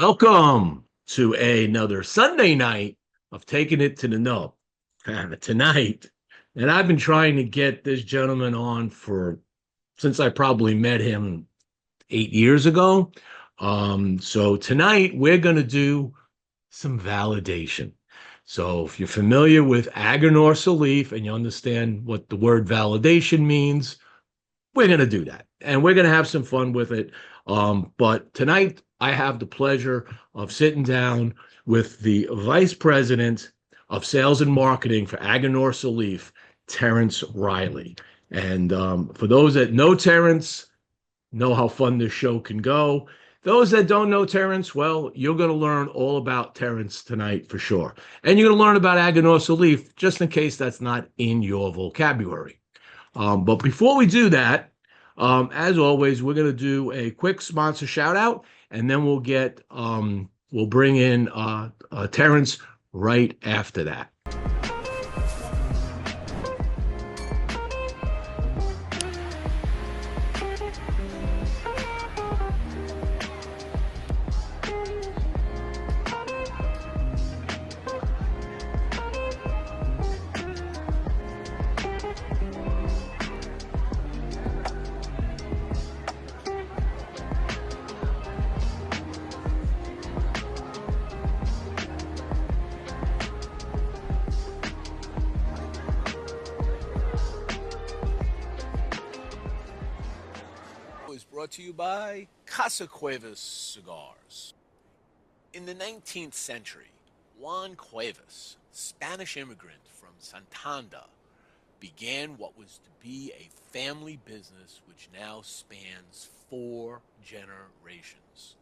Welcome to another Sunday night of Taking It to the Nub. Tonight, and I've been trying to get this gentleman on for since I probably met him 8 years ago. So tonight we're going to do some validation. So if you're familiar with Aganorsa Leaf and you understand what the word validation means, we're going to do that and we're going to have some fun with it. But tonight I have the pleasure of sitting down with the vice president of sales and marketing for Aganorsa Leaf, Terence Reilly. And for those that know Terence, know how fun this show can go. Those that don't know Terence, well, you're going to learn all about Terence tonight for sure. And you're going to learn about Aganorsa Leaf, just in case that's not in your vocabulary. But before we do that, as always, we're going to do a quick sponsor shout out, and then we'll bring in Terence right after that. Is brought to you by Casa Cuevas Cigars. In the 19th century, Juan Cuevas, Spanish immigrant from Santander, began what was to be a family business which now spans 4 generations.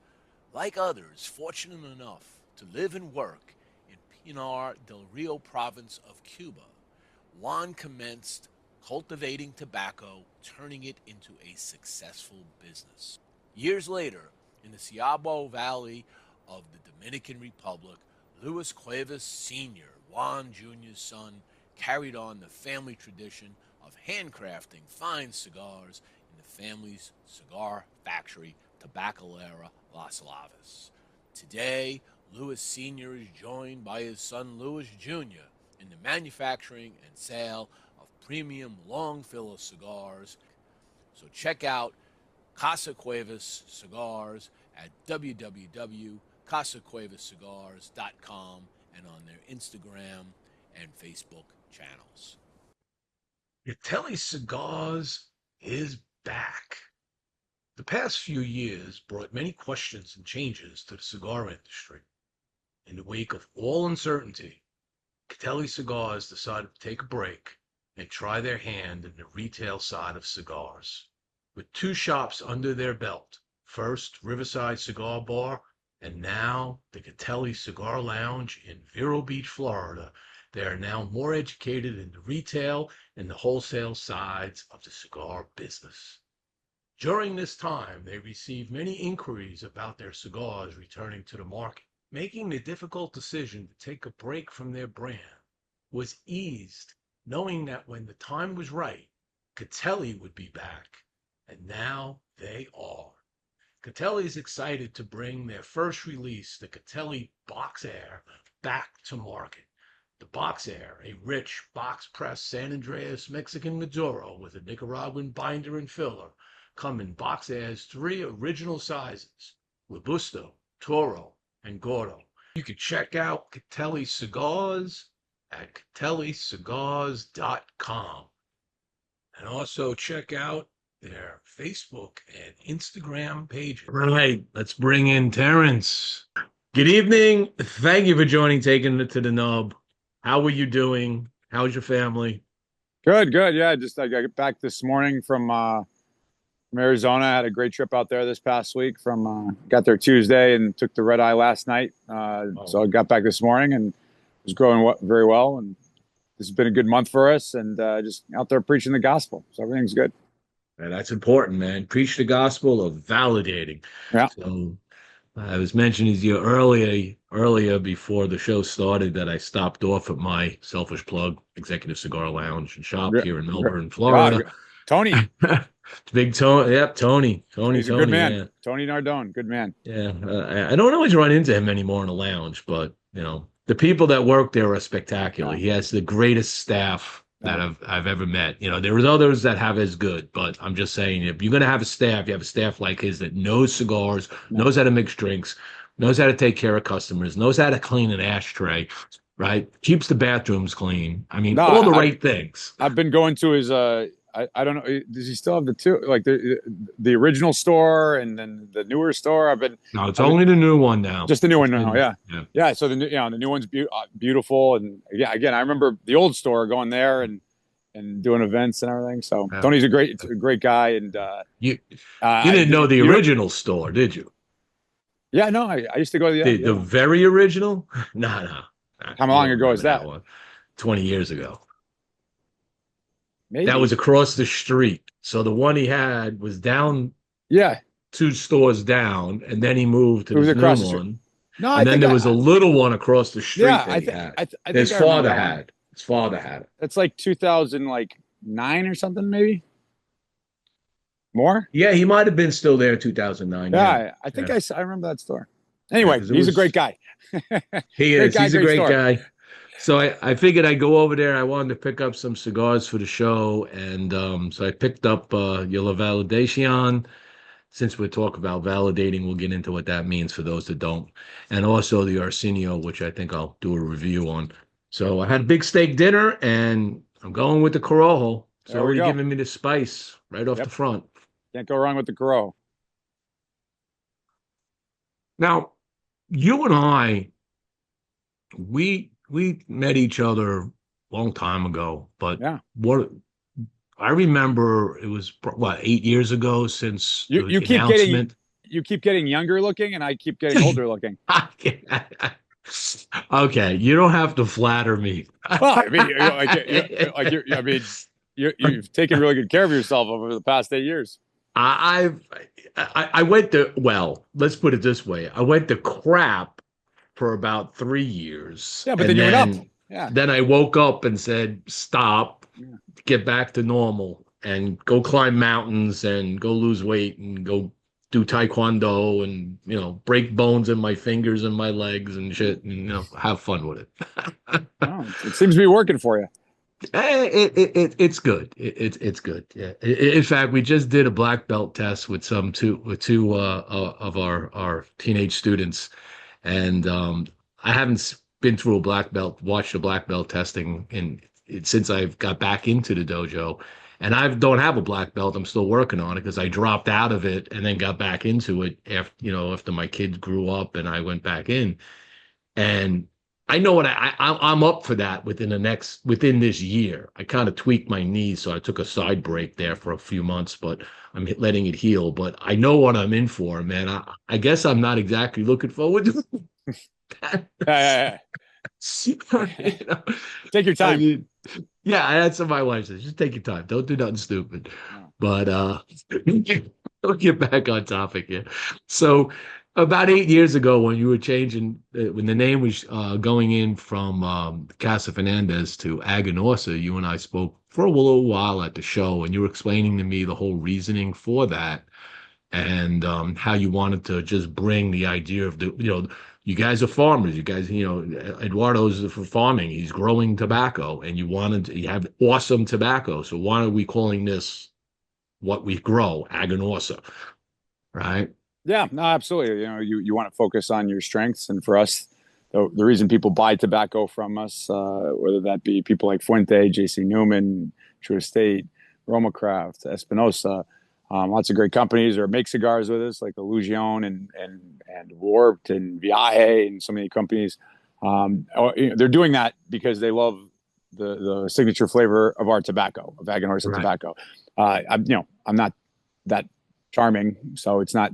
Like others fortunate enough to live and work in Pinar del Rio province of Cuba, Juan commenced cultivating tobacco, turning it into a successful business. Years later, in the Ciabo Valley of the Dominican Republic, Luis Cuevas Sr., Juan Jr.'s son, carried on the family tradition of handcrafting fine cigars in the family's cigar factory, Tabacalera Las Lavas. Today, Luis Sr. is joined by his son Luis Jr. in the manufacturing and sale premium long filler cigars. So check out Casa Cuevas Cigars at www.casacuevascigars.com and on their Instagram and Facebook channels. Catelli Cigars is back. The past few years brought many questions and changes to the cigar industry. In the wake of all uncertainty, Catelli Cigars decided to take a break and try their hand in the retail side of cigars. With 2 shops under their belt, first Riverside Cigar Bar, and now the Catelli Cigar Lounge in Vero Beach, Florida, they are now more educated in the retail and the wholesale sides of the cigar business. During this time, they received many inquiries about their cigars returning to the market. Making the difficult decision to take a break from their brand was eased knowing that when the time was right, Catelli would be back, and now they are. Catelli is excited to bring their first release, the Catelli Box Air, back to market. The Box Air, a rich box-pressed San Andreas Mexican Maduro with a Nicaraguan binder and filler, come in Box Air's 3 original sizes, Robusto, Toro, and Gordo. You can check out Catelli Cigars at catellicigars.com. And also check out their Facebook and Instagram pages. Right, let's bring in Terence. Good evening. Thank you for joining Taking It to the Nub. How are you doing? How's your family? Good. Yeah, I got back this morning from Arizona. I had a great trip out there this past week. Got there Tuesday and took the red eye last night. So I got back this morning and was growing very well, and this has been a good month for us, and just out there preaching the gospel, so everything's good. Yeah, that's important, man. Preach the gospel of validating. Yeah. So I was mentioning to you earlier before the show started that I stopped off at my selfish plug Executive Cigar Lounge and Shop here in Melbourne, Florida. Tony. Big Tony. Yep, Tony. Tony. He's a good Tony. man. Yeah. Tony Nardone, good man. Yeah. I don't always run into him anymore in the lounge, but the people that work there are spectacular. Yeah, He has the greatest staff that yeah, I've ever met. There's others that have as good, but I'm just saying, if you're gonna have a staff, you have a staff like his that knows cigars, yeah. knows how to mix drinks, knows how to take care of customers, knows how to clean an ashtray, right? Keeps the bathrooms clean. I mean, No, all the right things. I've been going to his I don't know, does he still have the two, like the original store and then the newer store? No, it's I've been only the new one now. just the new one It's now. been- Yeah. yeah. Yeah, so the new one's beautiful, and yeah, again, I remember the old store, going there and doing events and everything. So Yeah. Tony's a great guy, and You you didn't know the you original store, did you? yeah, no, I used to go to The very original? No, no. How You long don't ago remember is that? one. 20 years ago. That Maybe. was across the street. So the one he had was down Yeah, two stores down, and then he moved to it was this new across the street. one. No, I And then think there was a little one across the street yeah, that he had. I think His I remember father that one. had. His father had it. That's like 2009 or something, maybe more. Yeah, he might have been still there in 2009. Yeah, Yeah. I think Yeah. I remember that store. Yeah, Anyway, 'cause it he's a was great guy. He Great is. guy, He's a great great store. guy. So I figured I'd go over there. I wanted to pick up some cigars for the show. And so I picked up your La Validation. Since we're talking about validating, we'll get into what that means for those that don't. And also the Arsenio, which I think I'll do a review on. So I had a big steak dinner, and I'm going with the Corojo. It's There we already go. giving me the spice right off Yep. the front. Can't go wrong with the Corojo. Now, you and I, we met each other a long time ago, but Yeah. what I remember, it was what, 8 years ago since You the you keep getting announcement. you keep getting younger looking, and I keep getting older looking. Okay, you don't have to flatter me. Well, I mean, I mean, you've taken really good care of yourself over the past 8 years. I went to, well, let's put it this way. I went to crap for about 3 years. Yeah, but and then you went up. Yeah. Then I woke up and said, stop, Yeah. get back to normal, and go climb mountains and go lose weight and go do taekwondo and, break bones in my fingers and my legs and shit, and, have fun with it. Oh, it seems to be working for you. It's good. It's good. Yeah. In fact, we just did a black belt test with two of our teenage students, and I haven't been through watched a black belt testing since I've got back into the dojo, and I don't have a black belt. I'm still working on it because I dropped out of it and then got back into it after my kids grew up and I went back in, and I know what I'm up for that within this year. I kind of tweaked my knees, so I took a side break there for a few months, but I'm letting it heal. But I know what I'm in for, man. I guess I'm not exactly looking forward to that. Yeah. Take your time. I mean, yeah, that's what my wife says. Just take your time. Don't do nothing stupid. No. But we'll get back on topic here. So about 8 years ago, when you were changing, when the name was going in from Casa Fernandez to Aganorsa, you and I spoke for a little while at the show, and you were explaining to me the whole reasoning for that, and how you wanted to just bring the idea of you guys are farmers. You guys, Eduardo's for farming. He's growing tobacco, and you have awesome tobacco. So why are we calling this what we grow, Aganorsa, right? Yeah, no, absolutely. You want to focus on your strengths, and for us, the reason people buy tobacco from us, whether that be people like Fuente, J.C. Newman, True Estate, Roma Craft, Espinosa, lots of great companies, or make cigars with us like Illusion and Warped and Viaje and so many companies. They're doing that because they love the signature flavor of our tobacco, of Aganorsa tobacco. I'm not that charming, so it's not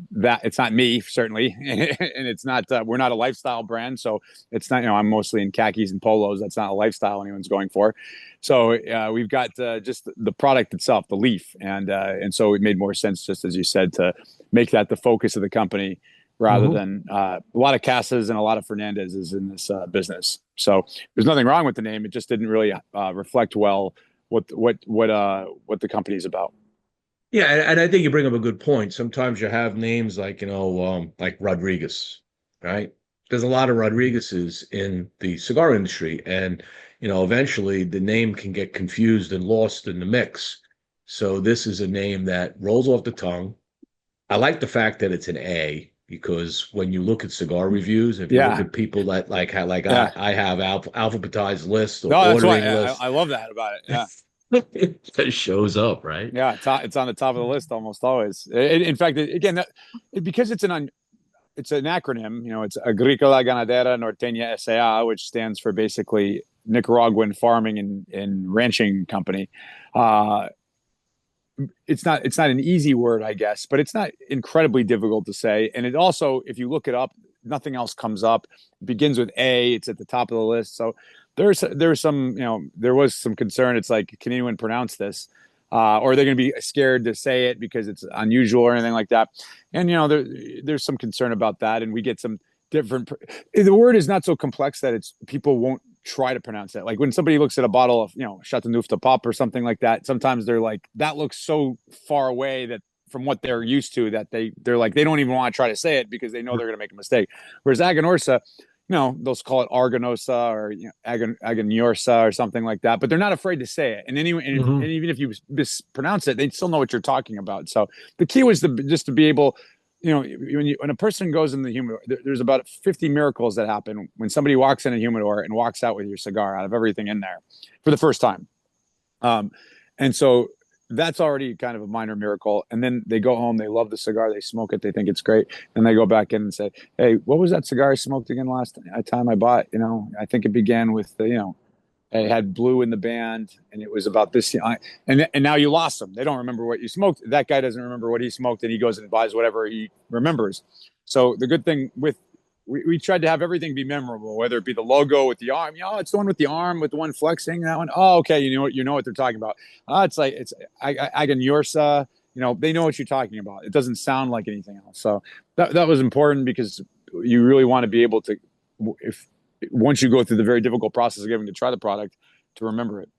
me, certainly, and it's not we're not a lifestyle brand, so it's not, I'm mostly in khakis and polos. That's not a lifestyle anyone's going for. So we've got just the product itself, the leaf, and so it made more sense, just as you said, to make that the focus of the company rather than a lot of Casas and a lot of Fernandez's in this business. So there's nothing wrong with the name. It just didn't really reflect well what the company's about. Yeah, and I think you bring up a good point. Sometimes you have names like, like Rodriguez, right? There's a lot of Rodriguezes in the cigar industry, and eventually the name can get confused and lost in the mix. So this is a name that rolls off the tongue. I like the fact that it's an A because when you look at cigar reviews, if you look Yeah, at people that like yeah. I have alphabetized lists or No, that's why ordering lists, I love that about it. Yeah. it shows up, right? Yeah, it's on the top of the list almost always. In fact, again, because it's an acronym. It's Agricola Ganadera Norteña S.A.A., which stands for basically Nicaraguan Farming and Ranching Company. Uh, it's not an easy word, I guess, but it's not incredibly difficult to say. And it also, if you look it up, nothing else comes up. It begins with A. It's at the top of the list. So there's some there was some concern. It's like, can anyone pronounce this? Or are they going to be scared to say it because it's unusual or anything like that? And there's some concern about that, and we get some different. The word is not so complex that it's people won't try to pronounce it. Like when somebody looks at a bottle of, Chateauneuf de Pop or something like that, sometimes they're like, that looks so far away that from what they're used to that they're like, they don't even want to try to say it because they know they're going to make a mistake. Whereas Aganorsa, they'll call it Arganosa or Aganorsa or something like that, but they're not afraid to say it. And anyway, and even if you mispronounce it, they still know what you're talking about. So the key was just to be able, when a person goes in the humidor, there's about 50 miracles that happen when somebody walks in a humidor and walks out with your cigar out of everything in there for the first time. Um, and so that's already kind of a minor miracle. And then they go home, they love the cigar, they smoke it, they think it's great. And they go back in and say, hey, what was that cigar I smoked again last time I bought? I think it began with it had Blue in the band, and it was about this. And now you lost them. They don't remember what you smoked. That guy doesn't remember what he smoked, and he goes and buys whatever he remembers. So the good thing with we tried to have everything be memorable, whether it be the logo with the arm. It's the one with the arm with the one flexing. That one. Oh, okay. You know what they're talking about. It's Aganorsa. They know what you're talking about. It doesn't sound like anything else. So that was important because you really want to be able to, if once you go through the very difficult process of getting to try the product, to remember it.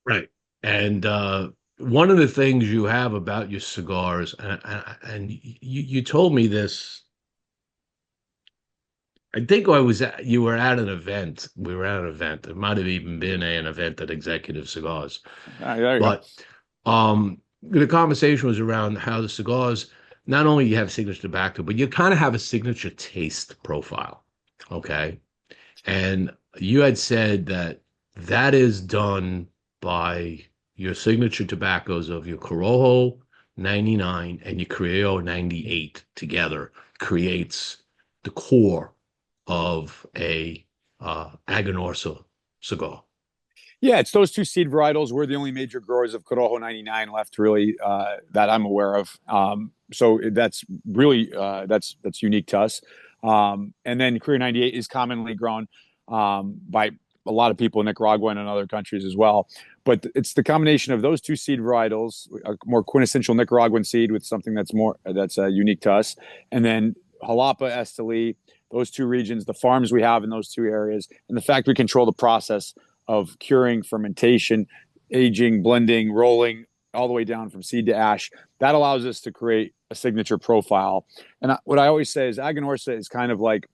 Right. And one of the things you have about your cigars, and you told me this, I think you were at an event. We were at an event. It might have even been an event at Executive Cigars. There you go. But the conversation was around how the cigars, not only you have signature tobacco, but you kind of have a signature taste profile. Okay. And you had said that that is done by your signature tobaccos of your Corojo 99 and your Criollo 98 together creates the core of a Aganorsa cigar. Yeah, it's those two seed varietals. We're the only major growers of Corojo 99 left, really, that I'm aware of. So that's really that's unique to us. And then Korea 98 is commonly grown by a lot of people in Nicaragua and in other countries as well. But it's the combination of those two seed varietals, a more quintessential Nicaraguan seed with something that's unique to us, and then Jalapa, Esteli, those two regions, the farms we have in those two areas, and the fact we control the process of curing, fermentation, aging, blending, rolling, all the way down from seed to ash. That allows us to create a signature profile. And what I always say is Aganorsa is kind of like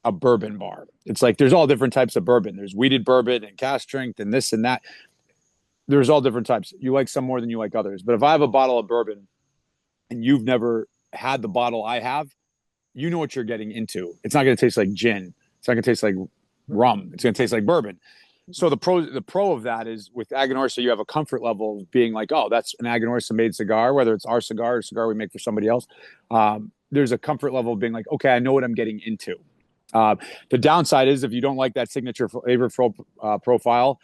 a bourbon bar. It's like there's all different types of bourbon. There's wheated bourbon and cask strength and this and that. There's all different types. You like some more than you like others. But if I have a bottle of bourbon and you've never had the bottle I have, you know what you're getting into. It's not going to taste like gin. It's not going to taste like rum. It's going to taste like bourbon. So the pro of that is with Aganorsa, you have a comfort level of being like, oh, that's an Aganorsa made cigar, whether it's our cigar or a cigar we make for somebody else. There's a comfort level of being like, okay, I know what I'm getting into. The downside is if you don't like that signature flavor profile,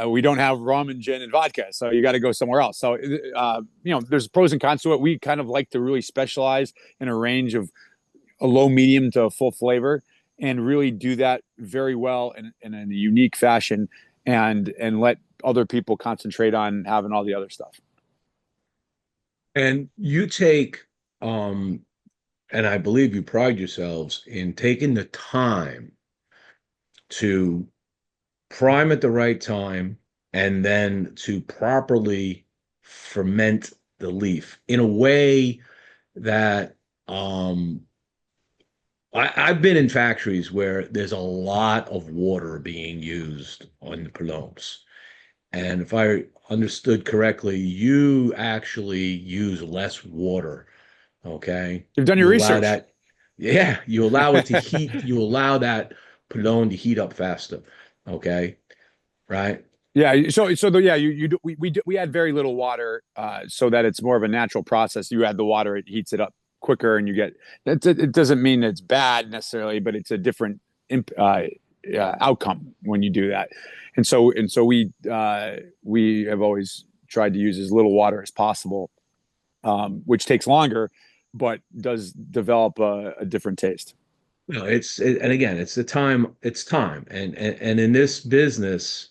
we don't have rum and gin and vodka, so you got to go somewhere else. So there's pros and cons to it. We kind of like to really specialize in a range of a low, medium to a full flavor, and really do that very well in a unique fashion, and let other people concentrate on having all the other stuff. And you take, and I believe you pride yourselves in taking the time to prime at the right time and then to properly ferment the leaf in a way that um, I've been in factories where there's a lot of water being used on the palomes. And if I understood correctly, you actually use less water. Okay. You've done your You allow research. that, yeah, you allow it to heat, you allow that polone to heat up faster. Okay. Right. Yeah. Yeah, we add very little water, so that it's more of a natural process. You add the water, it heats it up quicker, and you get. It doesn't mean it's bad necessarily, but it's a different outcome when you do that. And so we have always tried to use as little water as possible, which takes longer, but does develop a different taste. No, and again, it's time. And in this business,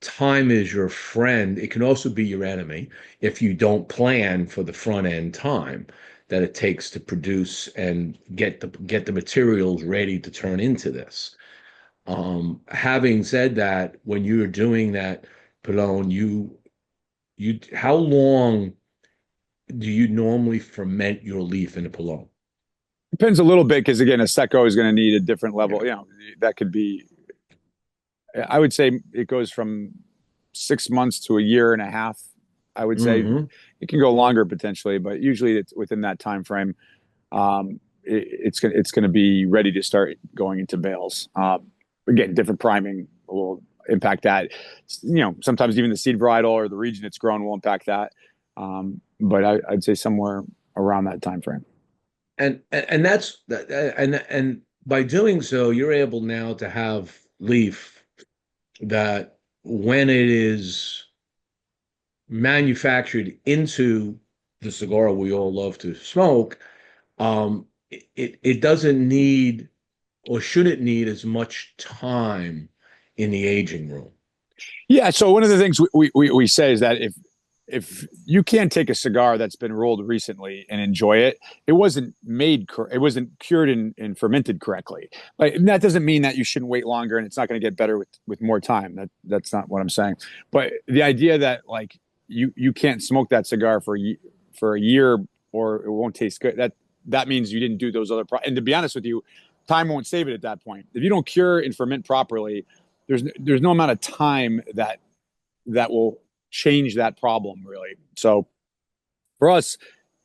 time is your friend. It can also be your enemy if you don't plan for the front end time that it takes to produce and get the materials ready to turn into this. Having said that, when you're doing that, Pelone, you how long do you normally ferment your leaf in a Pelone? Depends a little bit because again, a secco is going to need a different level. Yeah. That could be. I would say it goes from 6 months to a year and a half. I would say Hmm. it can go longer potentially, but usually it's within that time frame. It's going to be ready to start going into bales. Again, different priming will impact that. Sometimes even the seed varietal or the region it's grown will impact that. But I'd say somewhere around that time frame. And that's and by doing so, you're able now to have leaf that when it is manufactured into the cigar we all love to smoke, it doesn't need or shouldn't need as much time in the aging room. Yeah. So one of the things we say is that if you can't take a cigar that's been rolled recently and enjoy it, it wasn't it wasn't cured and fermented correctly. Like that doesn't mean that you shouldn't wait longer and it's not going to get better with more time. That's not what I'm saying. But the idea that like you can't smoke that cigar for a year or it won't taste good. That means you didn't do those and to be honest with you, time won't save it at that point. If you don't cure and ferment properly, there's no amount of time that will change that problem really. So for us,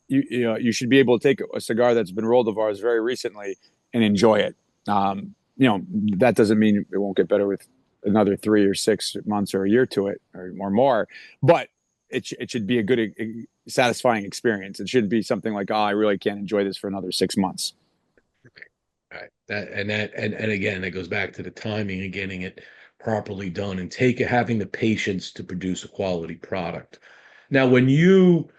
you should be able to take a cigar that's been rolled of ours very recently and enjoy it. That doesn't mean it won't get better with another 3 or 6 months or a year to it or more, but it should be a good, satisfying experience. It shouldn't be something like, oh, I really can't enjoy this for another 6 months. Right. And again, that goes back to the timing and getting it properly done and having the patience to produce a quality product. Now, when you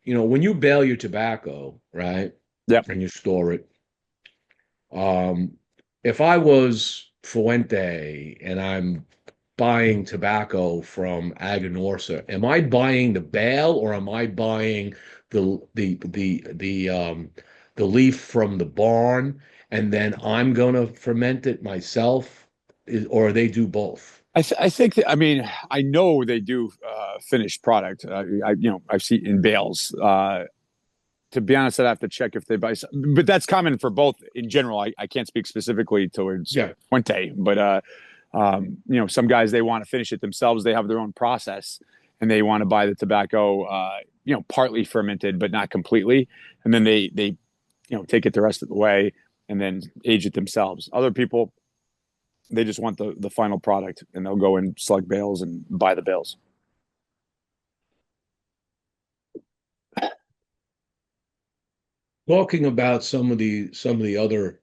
bale your tobacco, right, Yep. and you store it, um, if I was Fuente and I'm buying tobacco from Aganorsa, am I buying the bale or am I buying the the the the um the leaf from the barn and then I'm gonna ferment it myself? Or they do both? I think that, I mean, I know they do finished product. I've seen in bales. To be honest, I'd have to check if they buy some, but that's common for both in general. I can't speak specifically towards Yeah. Puente, but some guys, they want to finish it themselves. They have their own process and they want to buy the tobacco, partly fermented, but not completely. And then they take it the rest of the way and then age it themselves. Other people, they just want the final product and they'll go and select bales and buy the bales. Talking about some of the other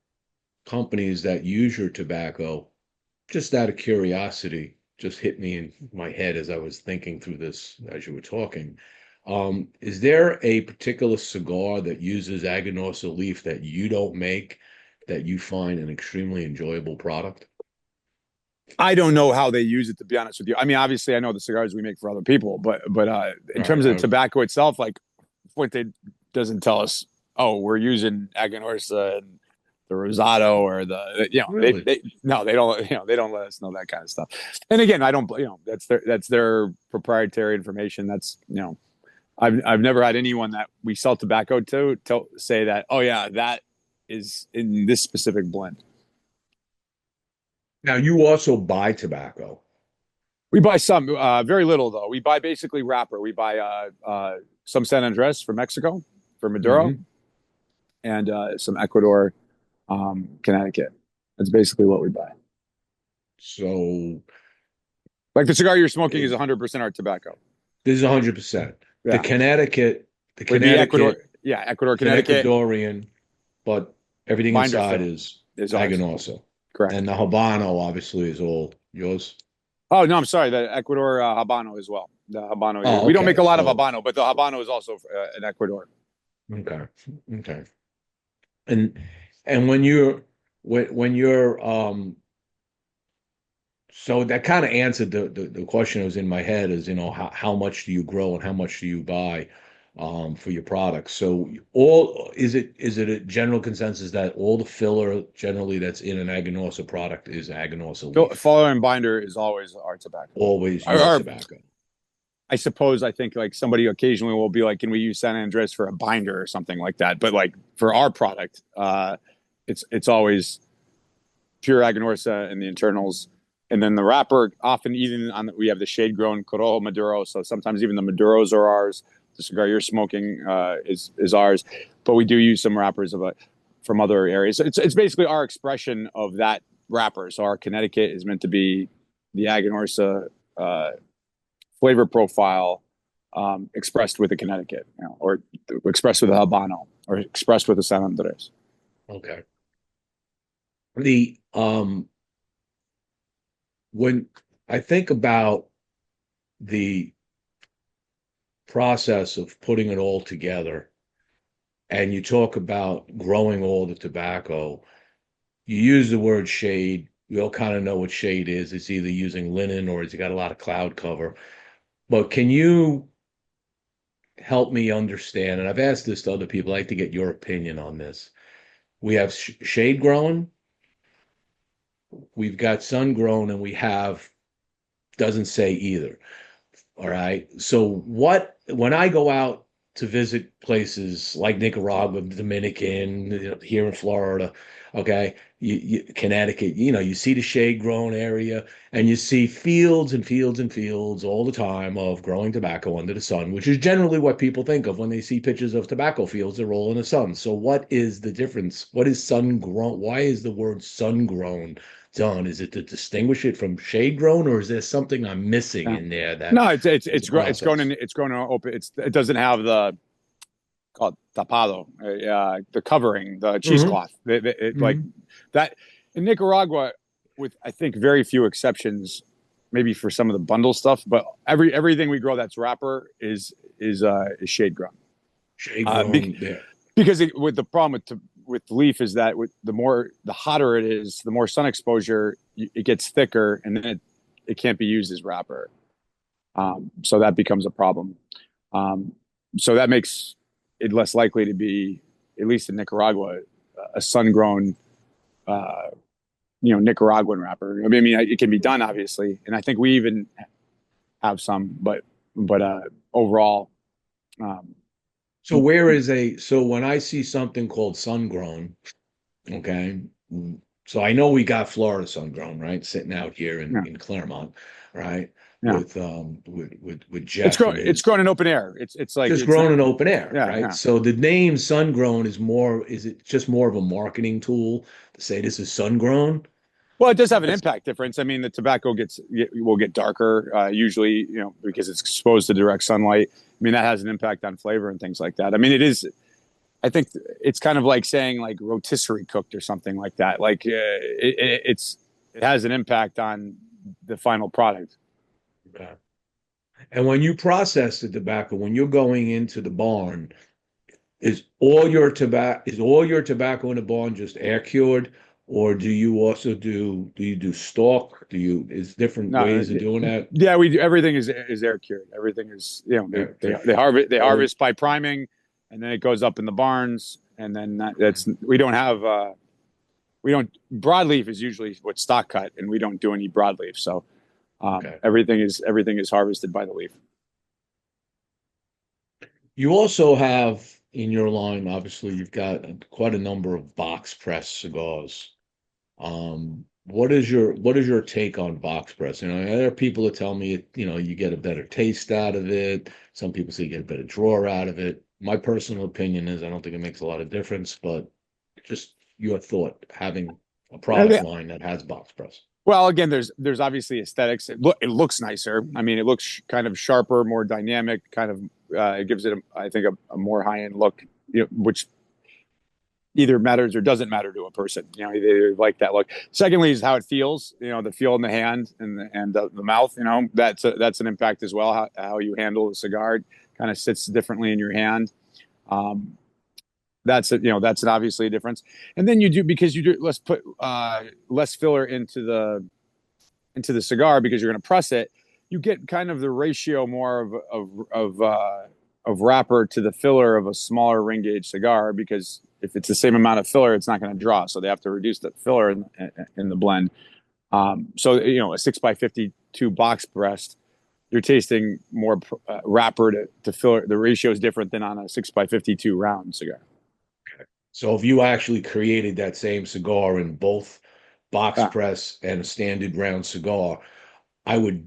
companies that use your tobacco, just out of curiosity, just hit me in my head as I was thinking through this as you were talking. Is there a particular cigar that uses Aganorsa leaf that you don't make that you find an extremely enjoyable product? I don't know how they use it, to be honest with you. I mean, obviously, I know the cigars we make for other people, but in All right. terms of the tobacco itself, like Fuente doesn't tell us, oh, we're using Aganorsa and the Rosado or Really? they no, they don't, they don't let us know that kind of stuff. And again, I don't, that's their proprietary information. That's I've never had anyone that we sell tobacco to say that, oh yeah, that is in this specific blend. Now, you also buy tobacco. We buy some, very little though. We buy basically wrapper. We buy some San Andres from Mexico, for Maduro, Hmm. and some Ecuador, Connecticut. That's basically what we buy. So Like the cigar you're smoking is is 100% our tobacco. this is 100%. The Yeah, Connecticut, the with the Ecuador, Connecticut yeah, Ecuador, is an Connecticut Ecuadorian, but everything binder inside film is is ours. Aganorsa. Correct. And the Habano obviously is all yours. Oh no, I'm sorry. The Ecuador Habano as well. The Habano. Oh, We don't make okay. a lot of So, Habano, but the Habano is also in Ecuador. okay. Okay. And and when you're so that kind of answered the question that was in my head is, how much do you grow and how much do you buy for your products? So all is it a general consensus that all the filler generally that's in an Aganorsa product is Aganorsa leaf? Filler and binder is always our tobacco. Always your Or tobacco. I suppose I think like somebody occasionally will be like, can we use San Andres for a binder or something like that? But like for our product, it's always pure Aganorsa and the internals. And then the wrapper, often even we have the shade grown Corojo Maduro. So sometimes even the Maduros are ours. The cigar you're smoking is ours. But we do use some wrappers from other areas. It's basically our expression of that wrapper. So our Connecticut is meant to be the Aganorsa flavor profile expressed with a Connecticut, or expressed with a Habano, or expressed with a San Andres. Okay. The When I think about the process of putting it all together, and you talk about growing all the tobacco, you use the word shade. We all kind of know what shade is. It's either using linen or it's got a lot of cloud cover. But can you help me understand? And I've asked this to other people. I'd like to get your opinion on this. We have shade grown, we've got sun grown, and we have doesn't say either. All right. So when I go out to visit places like Nicaragua, Dominican, here in Florida, okay, Connecticut, you see the shade grown area and you see fields and fields and fields all the time of growing tobacco under the sun, which is generally what people think of when they see pictures of tobacco fields that roll in the sun. So what is the difference? What is sun grown? Why is the word sun grown done? Is it to distinguish it from shade grown, or is there something I'm missing Yeah. in there that No, is a it's grown process? in open. It doesn't have the called tapado, the covering, the Hmm. cheesecloth. Like Hmm. that in Nicaragua, with I think very few exceptions, maybe for some of the bundle stuff, but everything we grow that's wrapper is shade grown. Shade Uh, grown there. because with the problem with leaf is that the hotter it is, the more sun exposure, it gets thicker, and then it can't be used as wrapper. So that becomes a problem. Um, so that makes it less likely to be, at least in Nicaragua, a sun-grown, uh, Nicaraguan wrapper. I mean, it can be done obviously, and I think we even have some, but overall, um, So when I see something called sun grown, okay, so I know we got Florida sun grown, right? Sitting out here in, yeah, in Claremont, right? yeah. With Jeff and It's his grown in open air. It's like just it's grown not. in open air, Yeah, right? yeah. So the name sun grown is it just more of a marketing tool to say this is sun grown? Well, it does have an impact difference. I mean, the tobacco will get darker usually, because it's exposed to direct sunlight. I mean, that has an impact on flavor and things like that. I mean, it is. I think it's kind of like saying like rotisserie cooked or something like that. Like it has an impact on the final product. Okay. And when you process the tobacco, when you're going into the barn, is all your tobacco in the barn just air cured, or do you do stalk? Is different No, ways of doing that? yeah, we do. Everything is air cured. Everything is Air cured. they Or harvest by priming, and then it goes up in the barns, and then that's we don't have we don't broadleaf is usually what stock cut, and we don't do any broadleaf. So okay. everything is harvested by the leaf. You also have in your line, obviously, you've got quite a number of box press cigars. What is your take on box press? There are people that tell me you get a better taste out of it. Some people say you get a better draw out of it. My personal opinion is I don't think it makes a lot of difference, but just your thought having a product line that has box press. Well, again, there's obviously aesthetics. It looks nicer. I mean, it looks kind of sharper, more dynamic. Kind of, it gives it, I think, a more high end look. Which either matters or doesn't matter to a person. They like that look. Secondly, is how it feels. The feel in the hand and the mouth. That's an impact as well. How you handle the cigar kind of sits differently in your hand. That's obviously a difference. And then because you do less filler into the cigar because you're going to press it, you get kind of the ratio more of wrapper to the filler of a smaller ring gauge cigar, because if it's the same amount of filler, it's not going to draw. So they have to reduce the filler in the blend. So a 6x52 box pressed, you're tasting more wrapper to filler. The ratio is different than on a 6x52 round cigar. So if you actually created that same cigar in both box press and a standard round cigar, I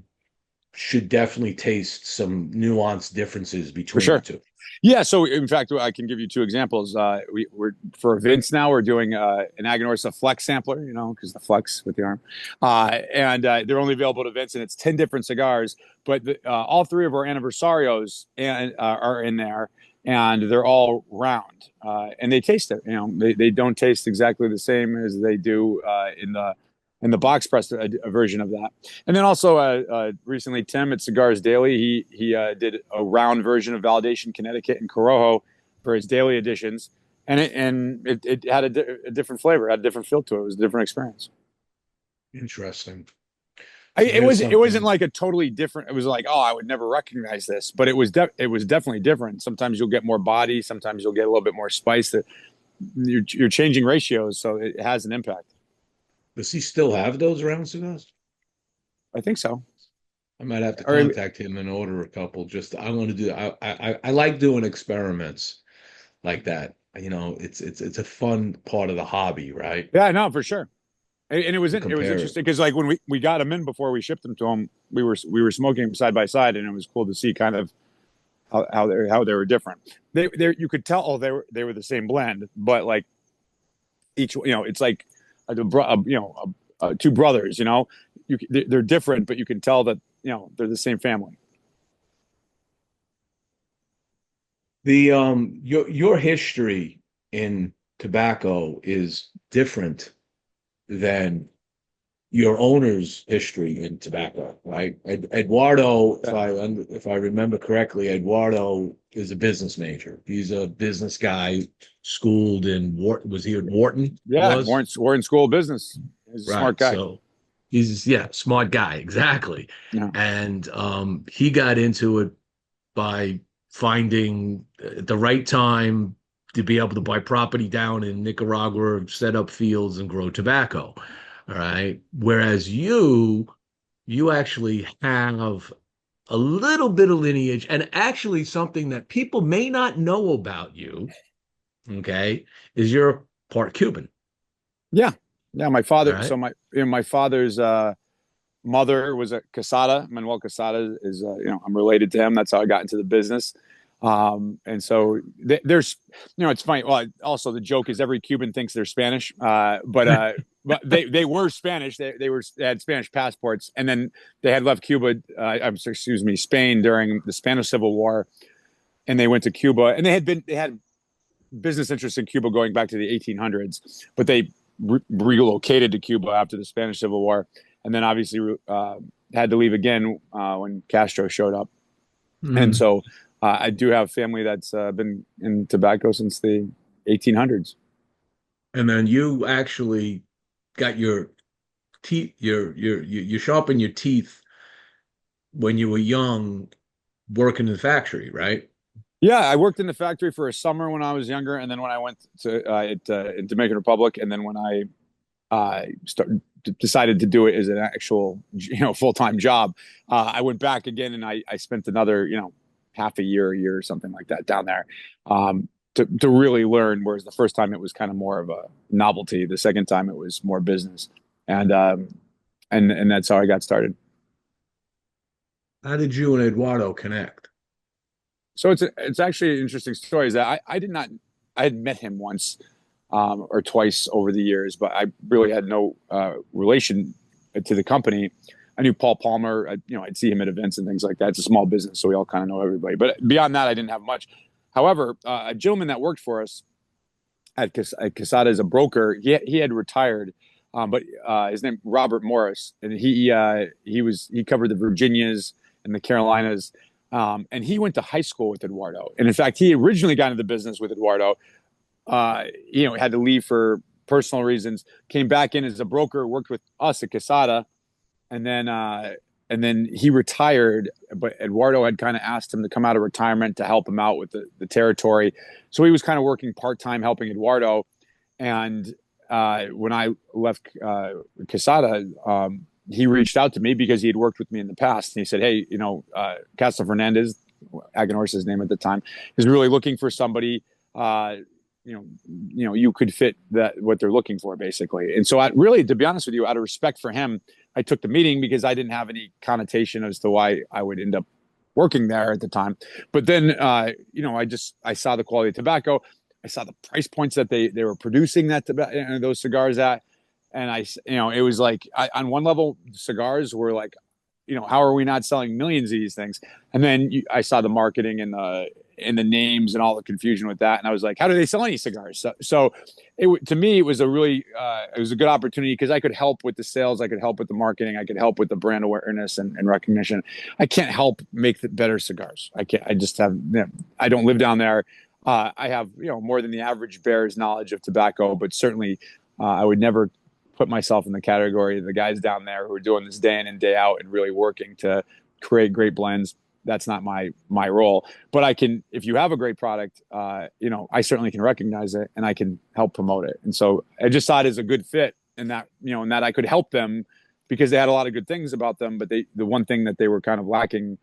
should definitely taste some nuanced differences between the two. Yeah, so in fact, I can give you two examples. We're for events now. We're doing an Aganorsa Flex sampler, because the flex with the arm, and they're only available at events, and it's 10 different cigars. But all three of our anniversarios are in there, and they're all round, and they taste it. They don't taste exactly the same as they do in the box press version of that. And then also recently, Tim at Cigars Daily, he did a round version of Validation Connecticut and Corojo for his daily editions, and it had a different flavor, had a different feel to it. It was a different experience. Interesting. It wasn't like a totally different. It was like, oh, I would never recognize this, but it was definitely different. Sometimes you'll get more body, sometimes you'll get a little bit more spice. That you're changing ratios, so it has an impact. Does he still have those round cigars? I think so. I might have to contact him and order a couple. I'm going to do. I like doing experiments like that. It's a fun part of the hobby, right? Yeah, no, for sure. And it was interesting because like when we got them in before we shipped them to him, we were smoking them side by side, and it was cool to see kind of how they were different. You could tell they were the same blend, but like each it's like two brothers. They're different, but you can tell that they're the same family. Your history in tobacco is different than your owner's history in tobacco, right? Eduardo, if I remember correctly, Eduardo is a business major. He's a business guy, schooled in Wharton. Was he at Wharton? Yeah, Wharton School of Business. He's a smart guy. So he's smart guy, exactly. Yeah. And he got into it by finding at the right time to be able to buy property down in Nicaragua, set up fields and grow tobacco. All right. Whereas you actually have a little bit of lineage, and actually something that people may not know about you, okay, is you're part Cuban. Yeah. Yeah. My father, right. So my father's mother was a Quesada. Manuel Quesada is, I'm related to him. That's how I got into the business. And so there's, it's funny. Well, also the joke is every Cuban thinks they're Spanish, but they were Spanish. They had Spanish passports, and then they had left Cuba, Spain during the Spanish Civil War, and they went to Cuba, and they had business interests in Cuba going back to the 1800s, but they relocated to Cuba after the Spanish Civil War, and then obviously had to leave again when Castro showed up, and so. I do have family that's been in tobacco since the 1800s. And then you actually got your teeth, you sharpened your teeth when you were young, working in the factory, right? Yeah, I worked in the factory for a summer when I was younger, and then when I went to in Dominican Republic, and then when I decided to do it as an actual full-time job, I went back again, and I spent another half a year or something like that down there, to really learn. Whereas the first time it was kind of more of a novelty. The second time it was more business, and and that's how I got started. How did you and Eduardo connect? So it's actually an interesting story. Is that I did not I had met him once or twice over the years, but I really had no relation to the company. I knew Paul Palmer. I'd see him at events and things like that. It's a small business, so we all kind of know everybody. But beyond that, I didn't have much. However, a gentleman that worked for us at Casada as a broker, he had retired, but his name Robert Morris, and he covered the Virginias and the Carolinas, and he went to high school with Eduardo. And in fact, he originally got into the business with Eduardo. Had to leave for personal reasons. Came back in as a broker, worked with us at Casada, and then he retired. But Eduardo had kind of asked him to come out of retirement to help him out with the territory. So he was kind of working part-time helping Eduardo. And when I left Casada, he reached out to me because he had worked with me in the past. And he said, hey, Casa Fernandez, Aganorsa's name at the time, is really looking for somebody, you could fit what they're looking for, basically. And so to be honest with you, out of respect for him, I took the meeting because I didn't have any connotation as to why I would end up working there at the time. But then, I saw the quality of tobacco. I saw the price points that they were producing those cigars at. And it was like, on one level, cigars were like, how are we not selling millions of these things? And then I saw the marketing and the names and all the confusion with that. And I was like, how do they sell any cigars? So to me, it was a good opportunity because I could help with the sales. I could help with the marketing. I could help with the brand awareness and recognition. I can't help make the better cigars. I don't live down there. I have, more than the average bear's knowledge of tobacco, but certainly I would never put myself in the category of the guys down there who are doing this day in and day out and really working to create great blends. That's not my role, but I can, if you have a great product, I certainly can recognize it and I can help promote it. And so I just saw it as a good fit in that I could help them because they had a lot of good things about them, but the one thing that they were kind of lacking,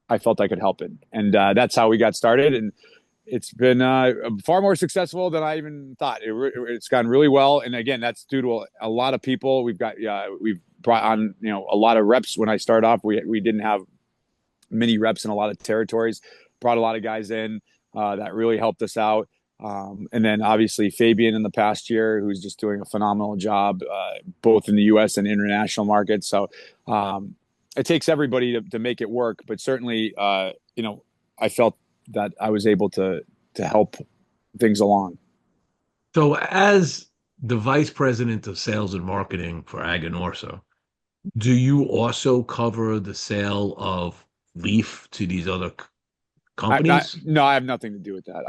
I felt I could help it. And that's how we got started. And it's been far more successful than I even thought. It's gone really well. And again, that's due to a lot of people. We've brought on, a lot of reps. When I started off, we didn't have many reps in a lot of territories, brought a lot of guys in that really helped us out. And then obviously Fabian in the past year, who's just doing a phenomenal job, both in the US and international markets. So it takes everybody to make it work, but certainly, I felt that I was able to help things along. So, as the vice president of sales and marketing for Aganorsa, do you also cover the sale of Leaf to these other companies? No, I have nothing to do with that.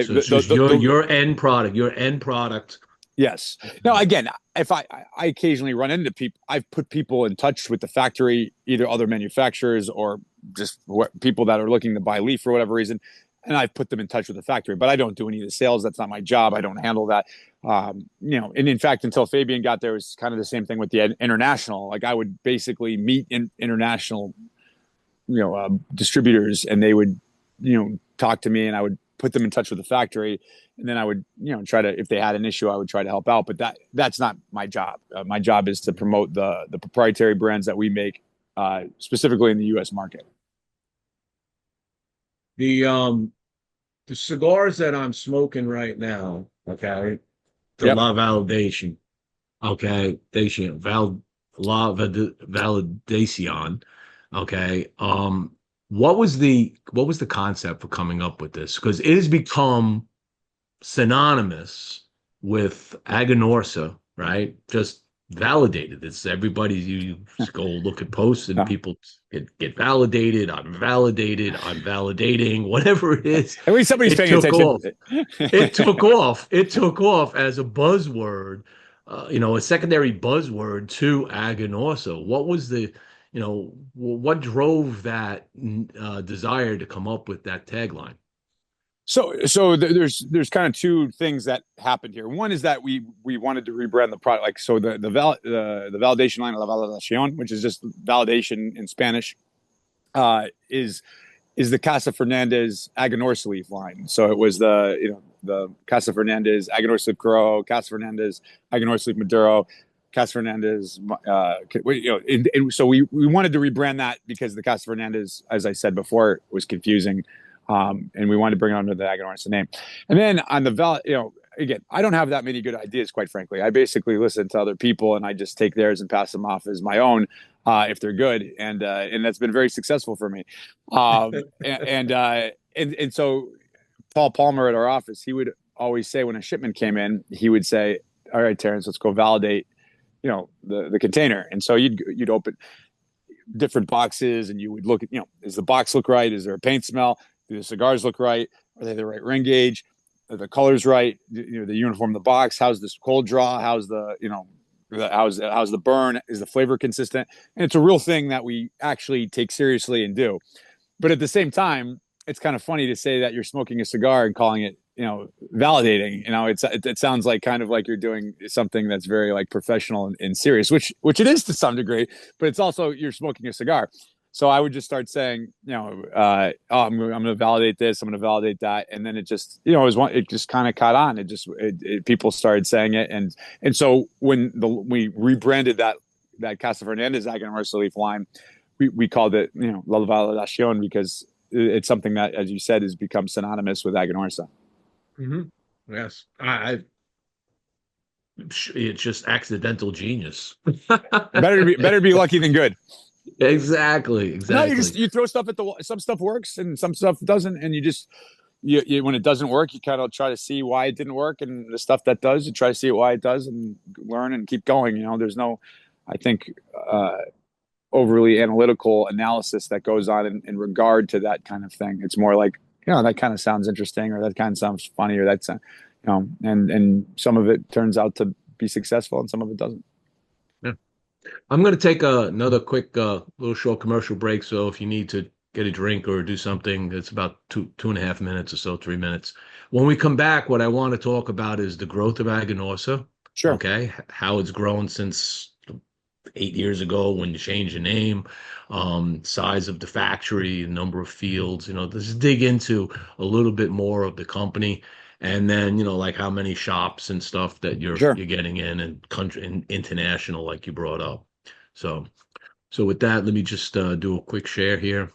So it's just your end product. Your end product. Yes. Now, again, if I occasionally run into people, I've put people in touch with the factory, either other manufacturers or just people that are looking to buy Leaf for whatever reason, and I've put them in touch with the factory. But I don't do any of the sales. That's not my job. I don't handle that. And in fact, until Fabian got there, it was kind of the same thing with the international. Like I would basically meet international, distributors, and they would, talk to me, and I would put them in touch with the factory. And then I would, try to, if they had an issue, I would try to help out. But that's not my job. My job is to promote the proprietary brands that we make, specifically in the U.S. market. The cigars that I'm smoking right now, okay, the Yep. La Validation, okay, La Validation, okay. What was the concept for coming up with this? Because it has become synonymous with Aganorsa, right? Just validated. It's everybody. You just go look at posts and people get validated. I'm validated. I'm validating. Whatever it is. At least somebody's paying attention. It took off. It took off as a buzzword. A secondary buzzword to Aganorsa. What was what drove that desire to come up with that tagline? So there's kind of two things that happened here. One is that we wanted to rebrand the product, like so the validation line, La Validación, which is just validation in Spanish, is is the Casa Fernandez Aganorsa Leaf line. So it was the Casa Fernandez Aganorsa Leaf Corojo, Casa Fernandez Aganorsa Leaf Maduro, Casa Fernandez. So we wanted to rebrand that because the Casa Fernandez, as I said before, was confusing, and we wanted to bring it under the Aganorsa name. And then on the again, I don't have that many good ideas, quite frankly. I basically listen to other people and I just take theirs and pass them off as my own if they're good, and that's been very successful for me. And so Paul Palmer at our office, he would always say when a shipment came in, he would say, "All right, Terence, let's go validate, the container." And so you'd open different boxes and you would look at, does the box look right? Is there a paint smell? Do the cigars look right? Are they the right ring gauge? Are the colors right? The uniform of the box. How's this cold draw? How's the how's the burn? Is the flavor consistent? And it's a real thing that we actually take seriously and do. But at the same time, it's kind of funny to say that you're smoking a cigar and calling it, validating. It sounds like kind of like you're doing something that's very like professional and serious, which it is to some degree. But it's also you're smoking a cigar. So I would just start saying, I'm going to validate this, I'm going to validate that, and then it just, it just kind of caught on. People started saying it, and so when we rebranded that Casa Fernandez Aganorsa Leaf line, we called it, La Validación, because it's something that, as you said, has become synonymous with Aganorsa. Mm-hmm. Yes, it's just accidental genius. better be lucky than good. Exactly. No, you throw stuff at the wall. Some stuff works and some stuff doesn't, and you when it doesn't work, you kind of try to see why it didn't work, and the stuff that does, you try to see why it does and learn and keep going. There's no, I think, overly analytical analysis that goes on in regard to that kind of thing. It's more like, that kind of sounds interesting, or that kind of sounds funny, or that's, and some of it turns out to be successful and some of it doesn't. Yeah. I'm going to take another quick little short commercial break. So if you need to get a drink or do something, it's about 2.5 minutes or so, 3 minutes. When we come back, what I want to talk about is the growth of Aganorsa. Sure. Okay. How it's grown since 8 years ago when you changed your name, size of the factory, number of fields. Let's dig into a little bit more of the company. And then, like how many shops and stuff that you're getting in, and country and international, like you brought up. So with that, let me just do a quick share here.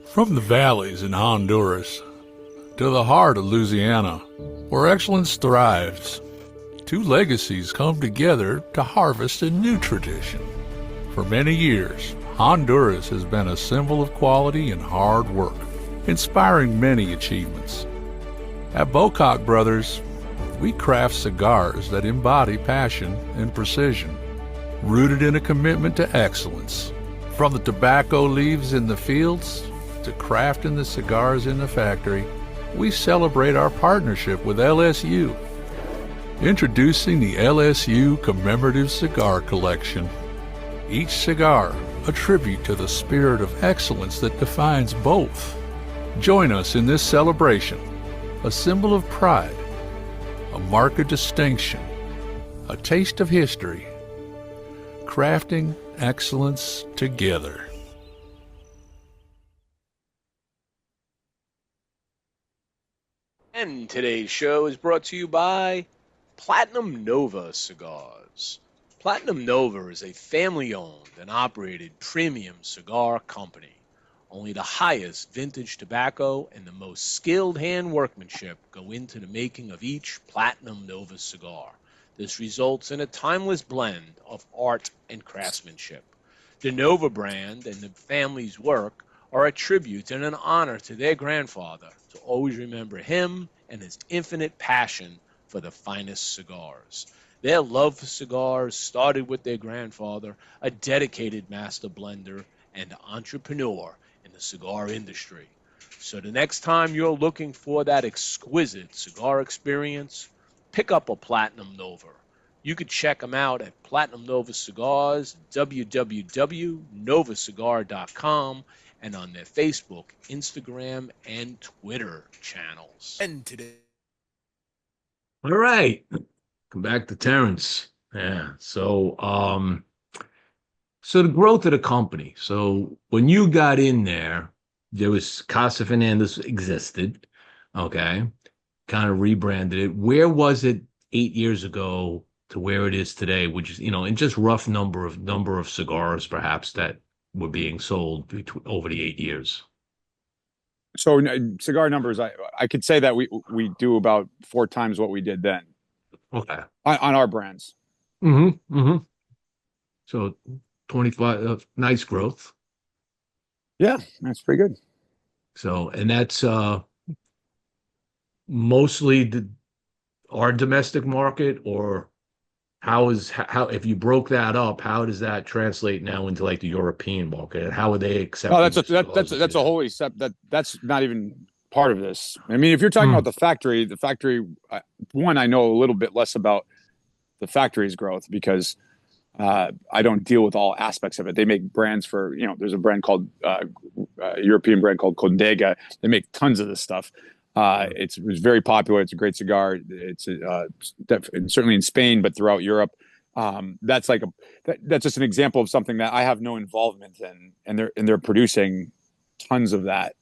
From the valleys in Honduras to the heart of Louisiana, where excellence thrives, two legacies come together to harvest a new tradition. For many years, Honduras has been a symbol of quality and hard work, inspiring many achievements. At Bocock Brothers, we craft cigars that embody passion and precision, rooted in a commitment to excellence. From the tobacco leaves in the fields to crafting the cigars in the factory, we celebrate our partnership with LSU. Introducing the LSU Commemorative Cigar Collection. Each cigar a tribute to the spirit of excellence that defines both. Join us in this celebration, a symbol of pride, a mark of distinction, a taste of history, crafting excellence together. And today's show is brought to you by Platinum Nova Cigars. Platinum Nova is a family-owned and operated premium cigar company. Only the highest vintage tobacco and the most skilled hand workmanship go into the making of each Platinum Nova cigar. This results in a timeless blend of art and craftsmanship. The Nova brand and the family's work are a tribute and an honor to their grandfather to always remember him and his infinite passion for the finest cigars. Their love for cigars started with their grandfather, a dedicated master blender and entrepreneur in the cigar industry. So the next time you're looking for that exquisite cigar experience, pick up a Platinum Nova. You could check them out at Platinum Nova Cigars, www.novacigar.com, and on their Facebook, Instagram, and Twitter channels. And today. All right. Come back to Terence. Yeah. So So the growth of the company. So when you got in there, there was Casa Fernandez existed, okay, kind of rebranded it. Where was it 8 years ago to where it is today? Which is, in just rough number of cigars, perhaps that were being sold over the 8 years. So cigar numbers, I could say that we do about 4 times what we did then Okay. on our brands. Mm-hmm. Mm-hmm. So 25, nice growth. Yeah, that's pretty good. So, and that's mostly our domestic market, or how if you broke that up, how does that translate now into like the European market, and how are they No, accepting the cigars that that's you're a doing? wholly that's not even part of this. I mean, if you're talking about Hmm. the factory, one I know a little bit less about the factory's growth because I don't deal with all aspects of it. They make brands for there's a brand called European brand called Condega. They make tons of this stuff. It's very popular. It's a great cigar. It's certainly in Spain, but throughout Europe. That's just an example of something that I have no involvement in, and they're producing tons of that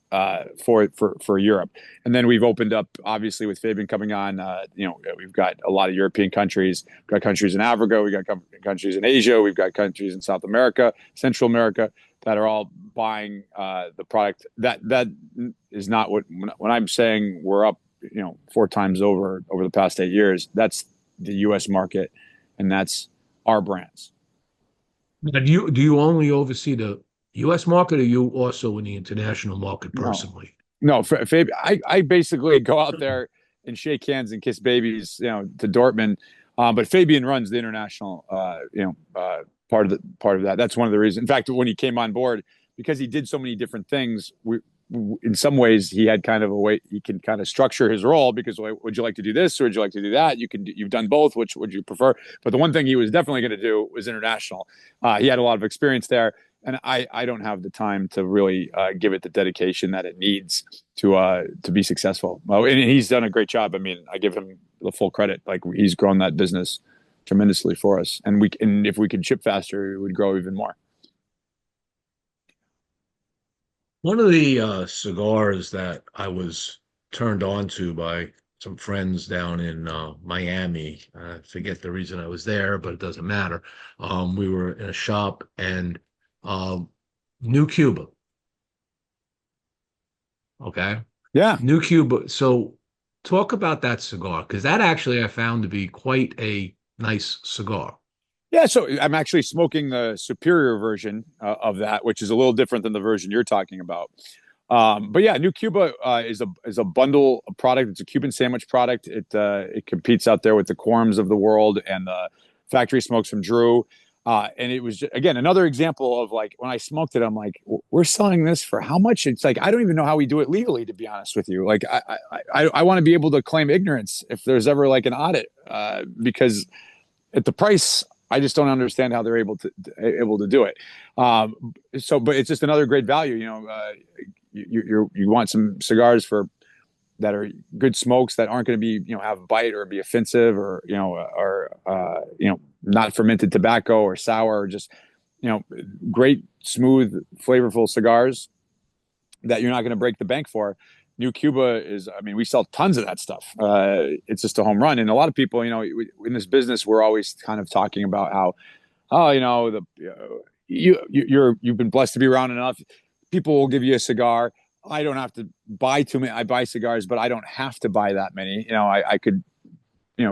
for Europe. And then we've opened up, obviously, with Fabian coming on. We've got a lot of European countries. We've got countries in Africa. We've got countries in Asia. We've got countries in South America, Central America, that are all buying the product. That is not when I'm saying we're up, 4 times over the past 8 years. That's the U.S. market, and that's our brands. Now, do you only oversee the U.S. market, or you also in the international market No, personally? no, Fabian. I basically go out there and shake hands and kiss babies, to Dortmund. But Fabian runs the international, part of that. That's one of the reasons. In fact, when he came on board, because he did so many different things, in some ways he had kind of a way he can kind of structure his role. Because would you like to do this or would you like to do that? You've done both. Which would you prefer? But the one thing he was definitely going to do was international. He had a lot of experience there, and I don't have the time to really give it the dedication that it needs to be successful. Well, and he's done a great job. I mean, I give him the full credit. Like, he's grown that business tremendously for us, and if we could ship faster, it would grow even more. One of the cigars that I was turned on to by some friends down in Miami. I forget the reason I was there, but it doesn't matter. We were in a shop, and um, New Cuba. Okay. Yeah, New Cuba. So talk about that cigar, because that actually I found to be quite a nice cigar. yeah. So I'm actually smoking the superior version of that, which is a little different than the version you're talking about. But yeah, New Cuba is a bundle product. It's a Cuban sandwich product. It competes out there with the Quorums of the world and the factory smokes from Drew. And it was just, again, another example of, like, when I smoked it, I'm like, we're selling this for how much? It's like, I don't even know how we do it legally, to be honest with you. Like, I want to be able to claim ignorance if there's ever like an audit, because at the price, I just don't understand how they're able to do it. But it's just another great value. You want some cigars that are good smokes that aren't going to be have a bite or be offensive, or not fermented tobacco or sour, or just great, smooth, flavorful cigars that you're not going to break the bank for. New Cuba is, I mean, we sell tons of that stuff. It's just a home run. And a lot of people, in this business, we're always kind of talking about how, oh, you've been blessed to be around enough. People will give you a cigar. I don't have to buy too many. I buy cigars, but I don't have to buy that many. I could,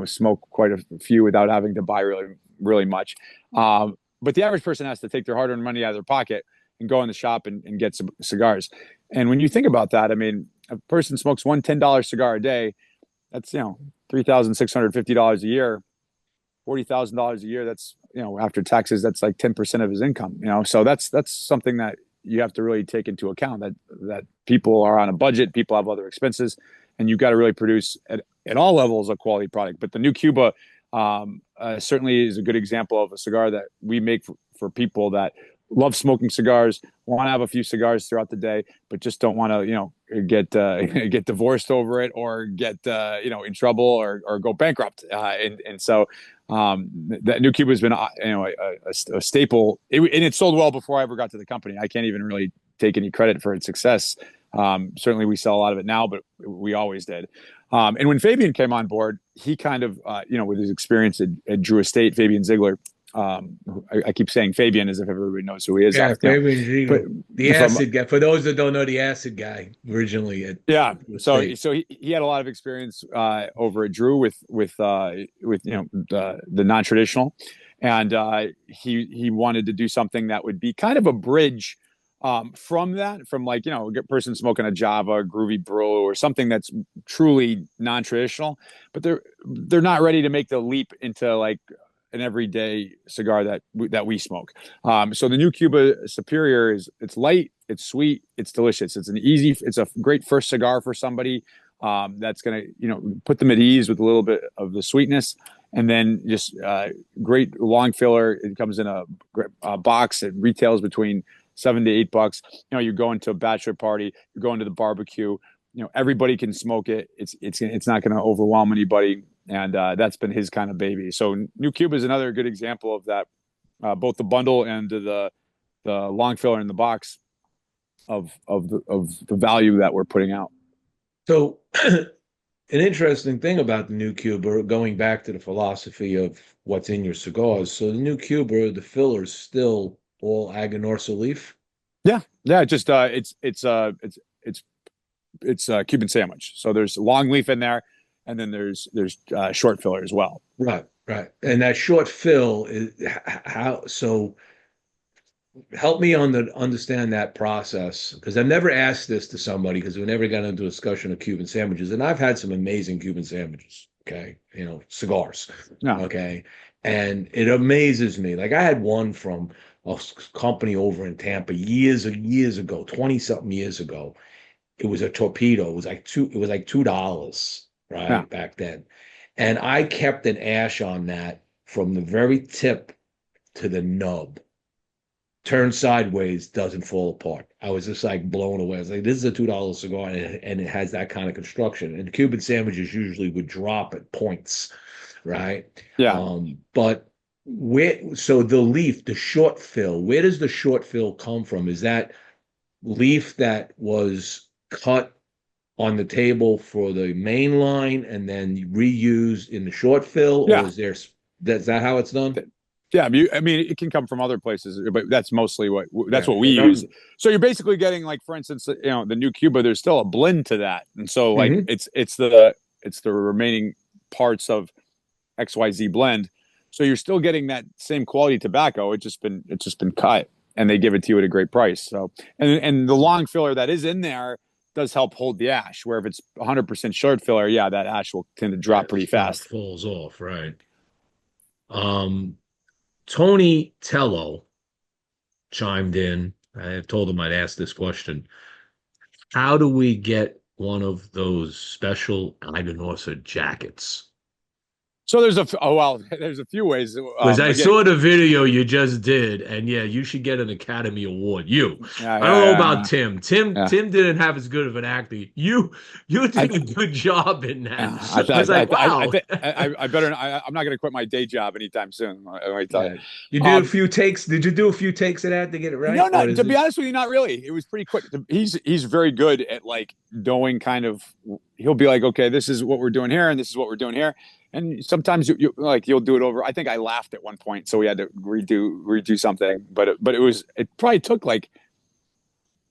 smoke quite a few without having to buy really, really much. But the average person has to take their hard-earned money out of their pocket and go in the shop and get some cigars. And when you think about that, I mean, a person smokes one $10 cigar a day. That's $3,650 a year, $40,000 a year. That's after taxes, that's like 10% of his income. So that's something that you have to really take into account, that people are on a budget, people have other expenses, and you've got to really produce at all levels a quality product. But the New Cuba, certainly, is a good example of a cigar that we make for people that, love smoking cigars, want to have a few cigars throughout the day, but just don't want to, get get divorced over it or get in trouble or go bankrupt. And so that New Cuba has been a staple, and it sold well before I ever got to the company. I can't even really take any credit for its success. Certainly, we sell a lot of it now, but we always did. And when Fabian came on board, he kind of, with his experience at Drew Estate, Fabian Ziegler. I keep saying Fabian as if everybody knows who he is. Yeah, Fabian Ziegler, the from acid guy. For those that don't know, the acid guy originally at yeah. So State. he had a lot of experience over at Drew with the non-traditional, and he wanted to do something that would be kind of a bridge from like a person smoking a Java, Groovy Brew, or something that's truly non-traditional, but they're not ready to make the leap into like an everyday cigar that we smoke. So the New Cuba Superior it's light, it's sweet, it's delicious. It's a great first cigar for somebody that's gonna put them at ease with a little bit of the sweetness, and then just great long filler. It comes in a box. It retails between $7 to $8. You go into a bachelor party, you're going to the barbecue. Everybody can smoke it. It's not going to overwhelm anybody. And that's been his kind of baby. So New Cuba is another good example of that, both the bundle and the long filler in the box of the value that we're putting out. So, an interesting thing about the New Cuba, going back to the philosophy of what's in your cigars. So the New Cuba, the filler is still all Aganorsa Leaf. Yeah. Just it's Cuban sandwich. So there's long leaf in there. And then there's short filler as well. Right. And that short fill is how, so help me understand that process, because I've never asked this to somebody, because we never got into a discussion of Cuban sandwiches. And I've had some amazing Cuban sandwiches, okay? Cigars, okay? And it amazes me. Like I had one from a company over in Tampa years ago, 20-something years ago. It was a torpedo. It was like $2. Right, back then. And I kept an ash on that from the very tip to the nub. Turn sideways, doesn't fall apart. I was just like blown away. I was like, this is a $2 cigar, and it has that kind of construction. And Cuban sandwiches usually would drop at points, right? Yeah. But so the leaf, the short fill, where does the short fill come from? Is that leaf that was cut on the table for the main line and then reused in the short fill, or is that how it's done? Yeah, I mean, it can come from other places, but that's mostly what we use. So you're basically getting, like, for instance, the New Cuba. There's still a blend to that, and so like it's the remaining parts of XYZ blend. So you're still getting that same quality tobacco. It's just been cut, and they give it to you at a great price. So and the long filler that is in there does help hold the ash, where if it's 100% short filler, that ash will tend to drop pretty fast. Falls off, right? Tony Tello chimed in. I told him I'd ask this question. How do we get one of those special Aganorsa jackets? So there's a few ways. Because I saw the video you just did, and you should get an Academy Award. I don't know about Tim. Tim didn't have as good of an actor. You did a good job in that. I was like, wow. I better. I'm not going to quit my day job anytime soon. You did a few takes. Did you do a few takes of that to get it right? No. To be honest with you, not really. It was pretty quick. He's very good at like knowing kind of. He'll be like, okay, this is what we're doing here, and this is what we're doing here. And sometimes you'll do it over. I think I laughed at one point, so we had to redo something. But it probably took like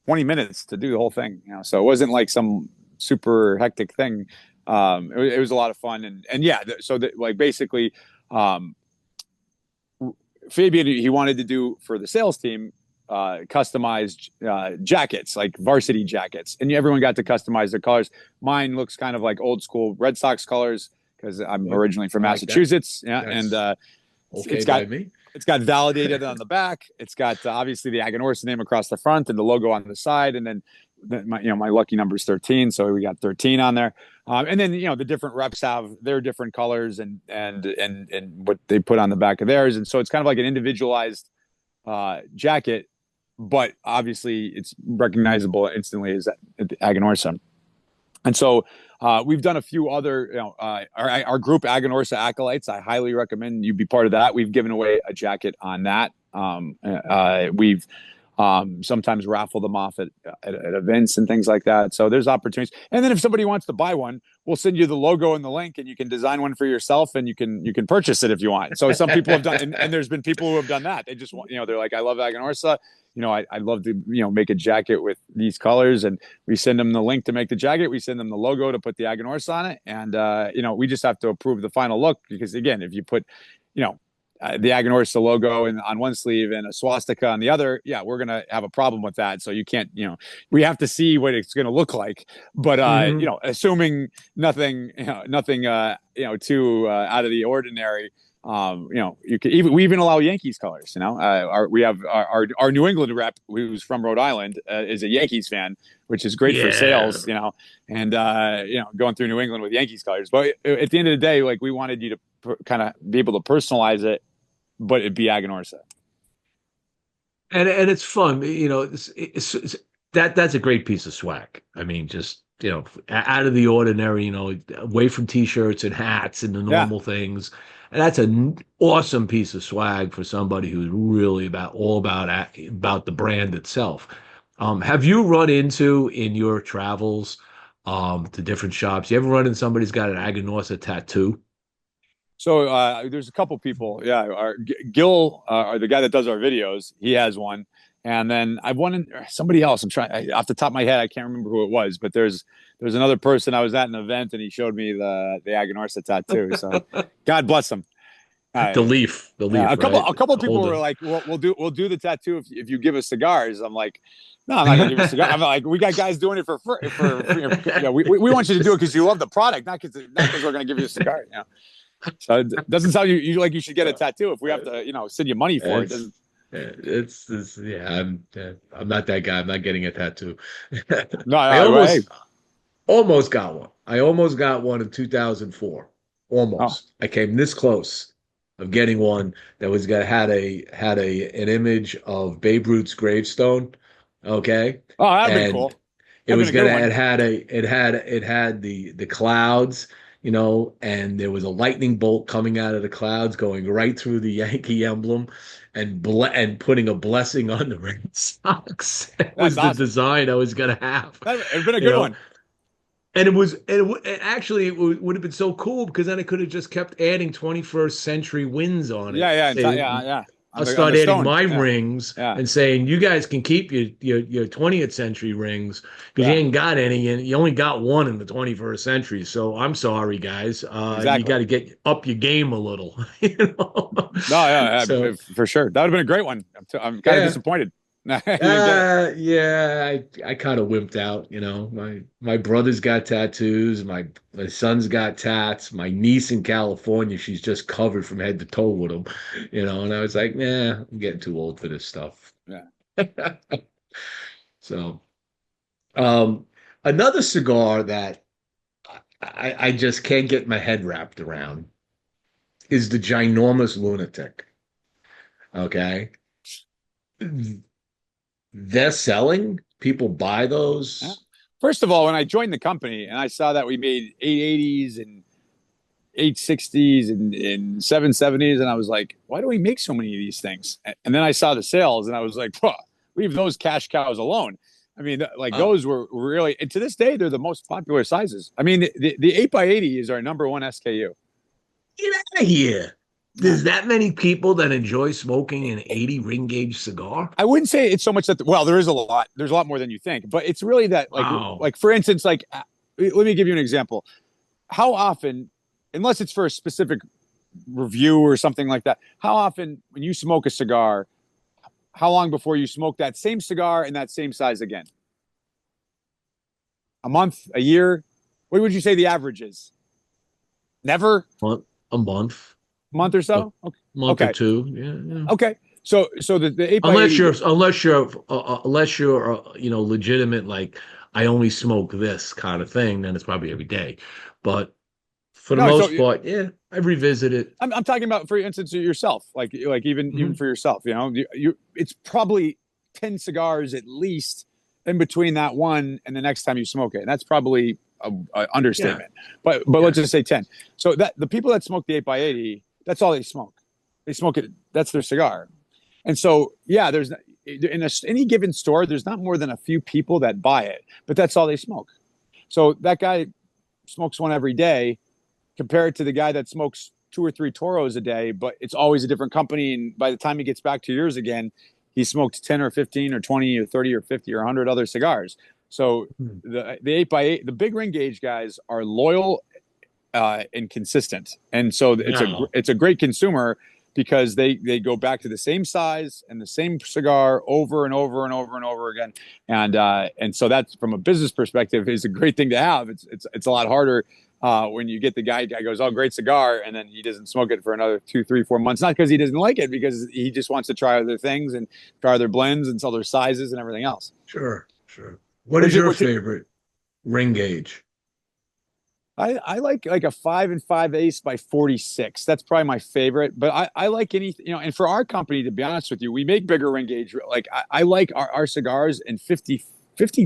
20 minutes to do the whole thing. So it wasn't like some super hectic thing. It was a lot of fun, basically, Fabian, he wanted to do for the sales team customized jackets, like varsity jackets, and everyone got to customize their colors. Mine looks kind of like old school Red Sox colors, because I'm originally from Massachusetts. And it's got validated on the back. It's got obviously the Aganorsa name across the front and the logo on the side. And then my lucky number is 13, so we got 13 on there. And then the different reps have their different colors and what they put on the back of theirs. And so it's kind of like an individualized jacket, but obviously it's recognizable instantly as Aganorsa. And so we've done a few other, our group Aganorsa Acolytes. I highly recommend you be part of that. We've given away a jacket on that. We've sometimes raffle them off at events and things like that. So there's opportunities. And then if somebody wants to buy one, we'll send you the logo and the link, and you can design one for yourself, and you can purchase it if you want. So some people have done, and there's been people who have done that. They just want, they're like, I love Aganorsa. I'd love to, make a jacket with these colors, and we send them the link to make the jacket. We send them the logo to put the Aganorsa on it. And, we just have to approve the final look, because again, if you put, the Aganorsa logo on one sleeve and a swastika on the other, we're going to have a problem with that. So you can't, we have to see what it's going to look like, but, assuming nothing, too out of the ordinary, you could we even allow Yankees colors. We have our New England rep, who's from Rhode Island, is a Yankees fan, which is great for sales. And going through New England with Yankees colors. But at the end of the day, like, we wanted you to kind of be able to personalize it, but it'd be Aganorsa. And it's fun. That's a great piece of swag. I mean, just out of the ordinary. Away from t-shirts and hats and the normal things. And that's an awesome piece of swag for somebody who's really about the brand itself. Have you run into, in your travels to different shops, you ever run into somebody who's got an Aganorsa tattoo? So there's a couple people. Yeah, Gil, the guy that does our videos, he has one. And then I've won somebody else. I'm trying off the top of my head, I can't remember who it was, but there's another person. I was at an event and he showed me the Aganorsa tattoo. So God bless him. The leaf. A couple people were like, "We'll do the tattoo if you give us cigars." I'm like, "No, I'm not gonna give you cigars." I'm like, "We got guys doing it for free. We want you to do it because you love the product, not because we're gonna give you a cigar." So it doesn't sound you like you should get a tattoo if we have to send you money for it. I'm not that guy. I'm not getting a tattoo. No, I almost got one. I almost got one in 2004. Almost. I came this close of getting one that had an image of Babe Ruth's gravestone. Okay. Oh, that'd be cool. It had the clouds, and there was a lightning bolt coming out of the clouds, going right through the Yankee emblem, and putting a blessing on the Red Sox. That was the design I was gonna have. It'd been a good one. And it would have been so cool, because then I could have just kept adding 21st century wins on it. Yeah. I'll start adding my rings and saying, you guys can keep your 20th century rings, because you ain't got any, and you only got one in the 21st century. So I'm sorry, guys. You got to get up your game a little. No, for sure. That would have been a great one. I'm kind of disappointed. I kind of wimped out. My brother's got tattoos, my son's got tats, my niece in California, she's just covered from head to toe with them, and I was like, nah, I'm getting too old for this stuff. So another cigar that I just can't get my head wrapped around is the Ginormous Lunatic. Okay. They're selling. People buy those. Yeah. First of all, when I joined the company and I saw that we made 880s and 860s and 770s, and I was like, why do we make so many of these things? And then I saw the sales and I was like, leave those cash cows alone. I mean, those were really, and to this day, they're the most popular sizes. I mean, the 8x80 is our number one SKU. Get out of here. There's that many people that enjoy smoking an 80 ring gauge cigar? I wouldn't say it's so much that, there is a lot. There's a lot more than you think, but it's really that, like for instance, let me give you an example. How often, unless it's for a specific review or something like that, how often when you smoke a cigar, how long before you smoke that same cigar in that same size again? A month, a year? What would you say the average is? Never? A month. Month or so? Okay. Month or two. Yeah. Okay. So the 8x80, unless you're legitimate, like I only smoke this kind of thing, then it's probably every day. But For the No, so most part, yeah, I revisit it. I'm talking about, for instance, yourself, like even for yourself, it's probably 10 cigars at least in between that one and the next time you smoke it. And that's probably a Yeah, understatement, but yeah, let's just say 10. So that the people that smoke the 8x80, that's all they smoke. They smoke it. That's their cigar. And so, yeah, there's in any given store, there's not more than a few people that buy it, but that's all they smoke. So that guy smokes one every day compared to the guy that smokes 2 or 3 Toros a day, but it's always a different company. And by the time he gets back to yours again, he smoked 10 or 15 or 20 or 30 or 50 or 100 other cigars. So Hmm. the 8x8, the big ring gauge guys are loyal and consistent. And so Now, it's a great consumer because they go back to the same size and the same cigar over and over and over and over again. And so that's, from a business perspective, is a great thing to have. It's a lot harder when you get the guy goes, oh, great cigar, and then he doesn't smoke it for another 2, 3, 4 months. Not because he doesn't like it, because he just wants to try other things and try other blends and other sizes and everything else. sure, sure. What is What's your, your what's your, favorite ring gauge? I like a 5 5/8 by 46. That's probably my favorite. But I like anything, and for our company, to be honest with you, we make bigger ring gauge. Like I like our cigars in 52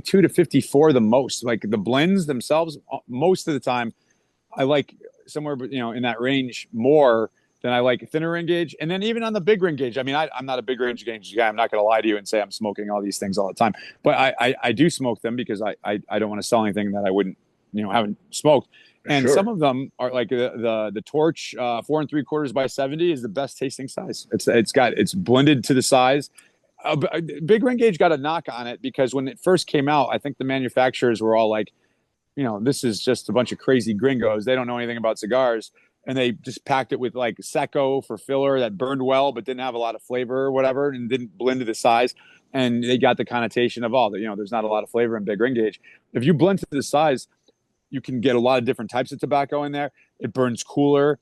to 54 the most. Like the blends themselves, most of the time, I like somewhere, in that range more than I like thinner ring gauge. And then even on the big ring gauge, I mean, I'm not a big ring gauge guy. I'm not going to lie to you and say I'm smoking all these things all the time. But I do smoke them because I don't want to sell anything that I wouldn't, haven't smoked. And some Sure. of them are like the Torch 4 3/4 by 70 is the best tasting size. It's blended to the size. Big ring gauge got a knock on it because when it first came out, I think the manufacturers were all like, this is just a bunch of crazy gringos. They don't know anything about cigars. And they just packed it with like Seco for filler that burned well, but didn't have a lot of flavor or whatever, and didn't blend to the size. And they got the connotation of there's not a lot of flavor in big ring gauge. If you blend to the size, you can get a lot of different types of tobacco in there. It burns cooler.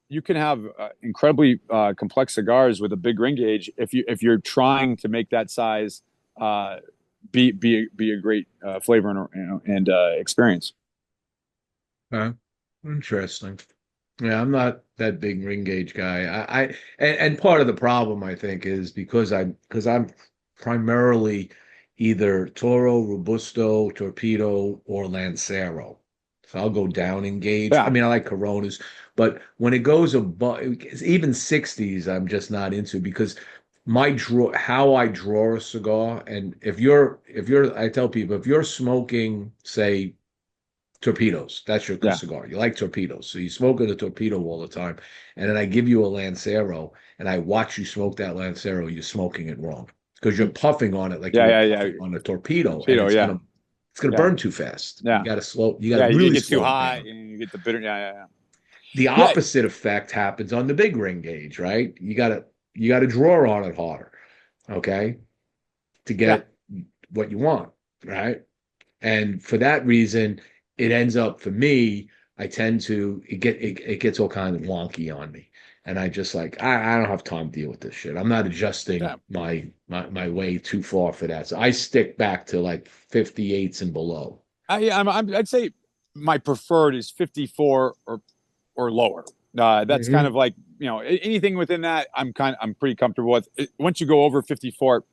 You can have incredibly complex cigars with a big ring gauge if you're trying to make that size be a great flavor and experience. Interesting. Yeah, I'm not that big ring gauge guy. And part of the problem I think is because I'm primarily either Toro, Robusto, Torpedo, or Lancero. So I'll go down in gauge. I Yeah, mean, I like Coronas, but when it goes above, even 60s, I'm just not into because how I draw a cigar, and I tell people if you're smoking, say, torpedoes. That's your yeah, cigar. You like torpedoes. So you smoke a torpedo all the time. And then I give you a Lancero and I watch you smoke that Lancero, you're smoking it wrong. Because you're puffing on it like you yeah, were yeah, yeah. puffing on a torpedo and Cheeto, yeah, it's gonna yeah, burn too fast. yeah, You gotta yeah. You really get too slow it hot down. and you get the bitter. Yeah, The yeah, yeah. opposite effect happens on the big ring gauge, right? You gotta draw on it harder, okay, to Yeah. get what you want, right? And for that reason, it ends up for me, I tend to it gets all kind of wonky on me. And I just like I don't have time to deal with this shit. I'm not adjusting Yeah. my way too far for that. So I stick back to like 58s and below. I'd say my preferred is 54 or lower. That's kind Hmm. of like, anything within that I'm pretty comfortable with. Once you go over 54,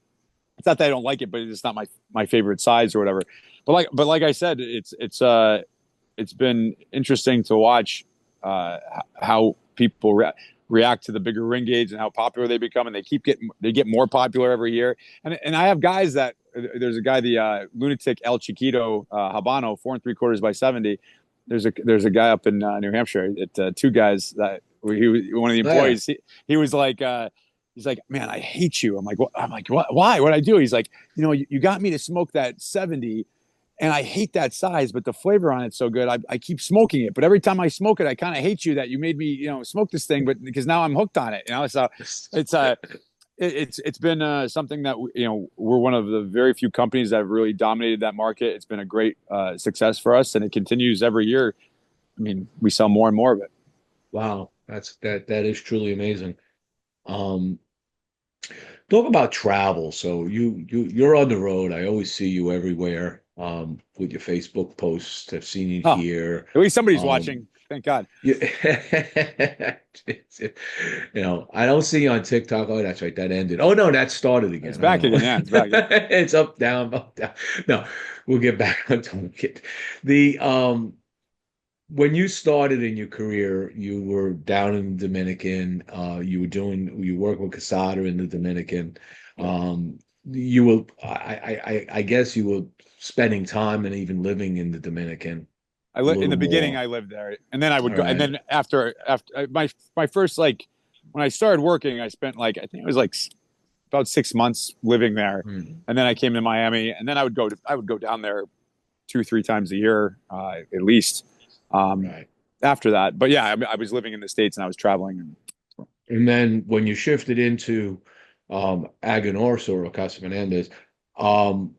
it's not that I don't like it, but it's not my favorite size or whatever. But like I said, it's been interesting to watch how people react to the bigger ring gauge and how popular they become, and they get more popular every year. And I have guys that there's a guy, the lunatic El Chiquito Habano 4 3/4 by 70. There's a guy up in New He two guys that he was one of the Oh, yeah. employees. He was like. He's like, man, I hate you. I'm like, what? I'm like, what? Why? What'd I do? He's like, you got me to smoke that 70, and I hate that size, but the flavor on it's so good. I keep smoking it, but every time I smoke it, I kind of hate you that you made me, smoke this thing, but because now I'm hooked on it, So it's it's been something that we're one of the very few companies that have really dominated that market. It's been a great success for us, and it continues every year. I mean, we sell more and more of it. Wow. That is truly amazing. Um, Talk about travel. So you're on the road. I always see you everywhere with your Facebook posts. I've seen you Oh, here. at least somebody's Um, watching. Thank God. You, I don't see you on TikTok. Oh, that's right. That ended. Oh no, that started It's again. back Oh no. again. Yeah, it's back. Yeah. It's up, down, up, down. No, we'll get back on topic. The when you started in your career, you were down in the Dominican. You work with Casada in the Dominican. Yeah. You were, I guess you were spending time and even living in the Dominican a In little the beginning, more. I lived there, and then I would All go. And right. then after my first, like, when I started working, I spent, like, I think it was like about 6 months living there, Hmm. and then I came to Miami, and then I would go down there 2 3 times a year, at least. Um, Right. After that, but yeah, I was living in the States and I was traveling. And then when you shifted into Aganorsa or Casa Menendez, um,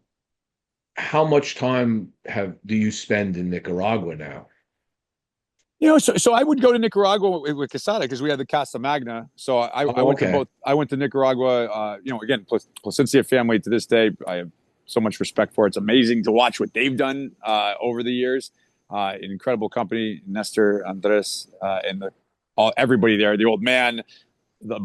how much time have do you spend in Nicaragua now? So I would go to Nicaragua with Casada because we had the Casa Magna. So I Oh, went to okay. both. I went to Nicaragua. Again, Placencia family to this day, I have so much respect for. It's amazing to watch what they've done over the years. An incredible company, Nestor, Andres, and everybody there. The old man, the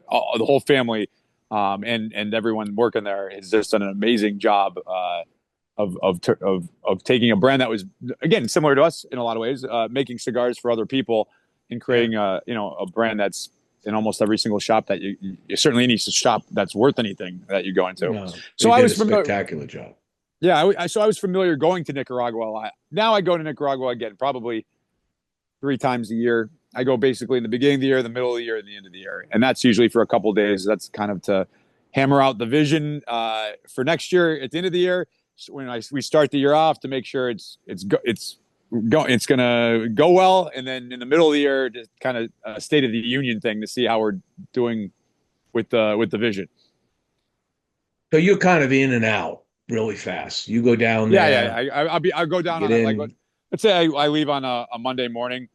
whole family, and everyone working there has just done an amazing job. Of taking a brand that was, again, similar to us in a lot of ways, making cigars for other people and Yeah. creating a brand that's in almost every single shop that you certainly any shop that's worth anything that you go into. No, So they I did was a familiar. spectacular job. Yeah, so I was familiar going to Nicaragua a lot. Now I go to Nicaragua again, probably 3 times a year. I go basically in the beginning of the year, the middle of the year, and the end of the year, and that's usually for a couple of days. That's kind of to hammer out the vision for next year at the end of the year. So when we start the year off to make sure it's gonna go well, and then in the middle of the year, just kind of a State of the Union thing to see how we're doing with the vision. So you're kind of in and out really fast. You go down Yeah, there, yeah. I'll go down get on it. Like, in. let's say I leave on a Monday morning.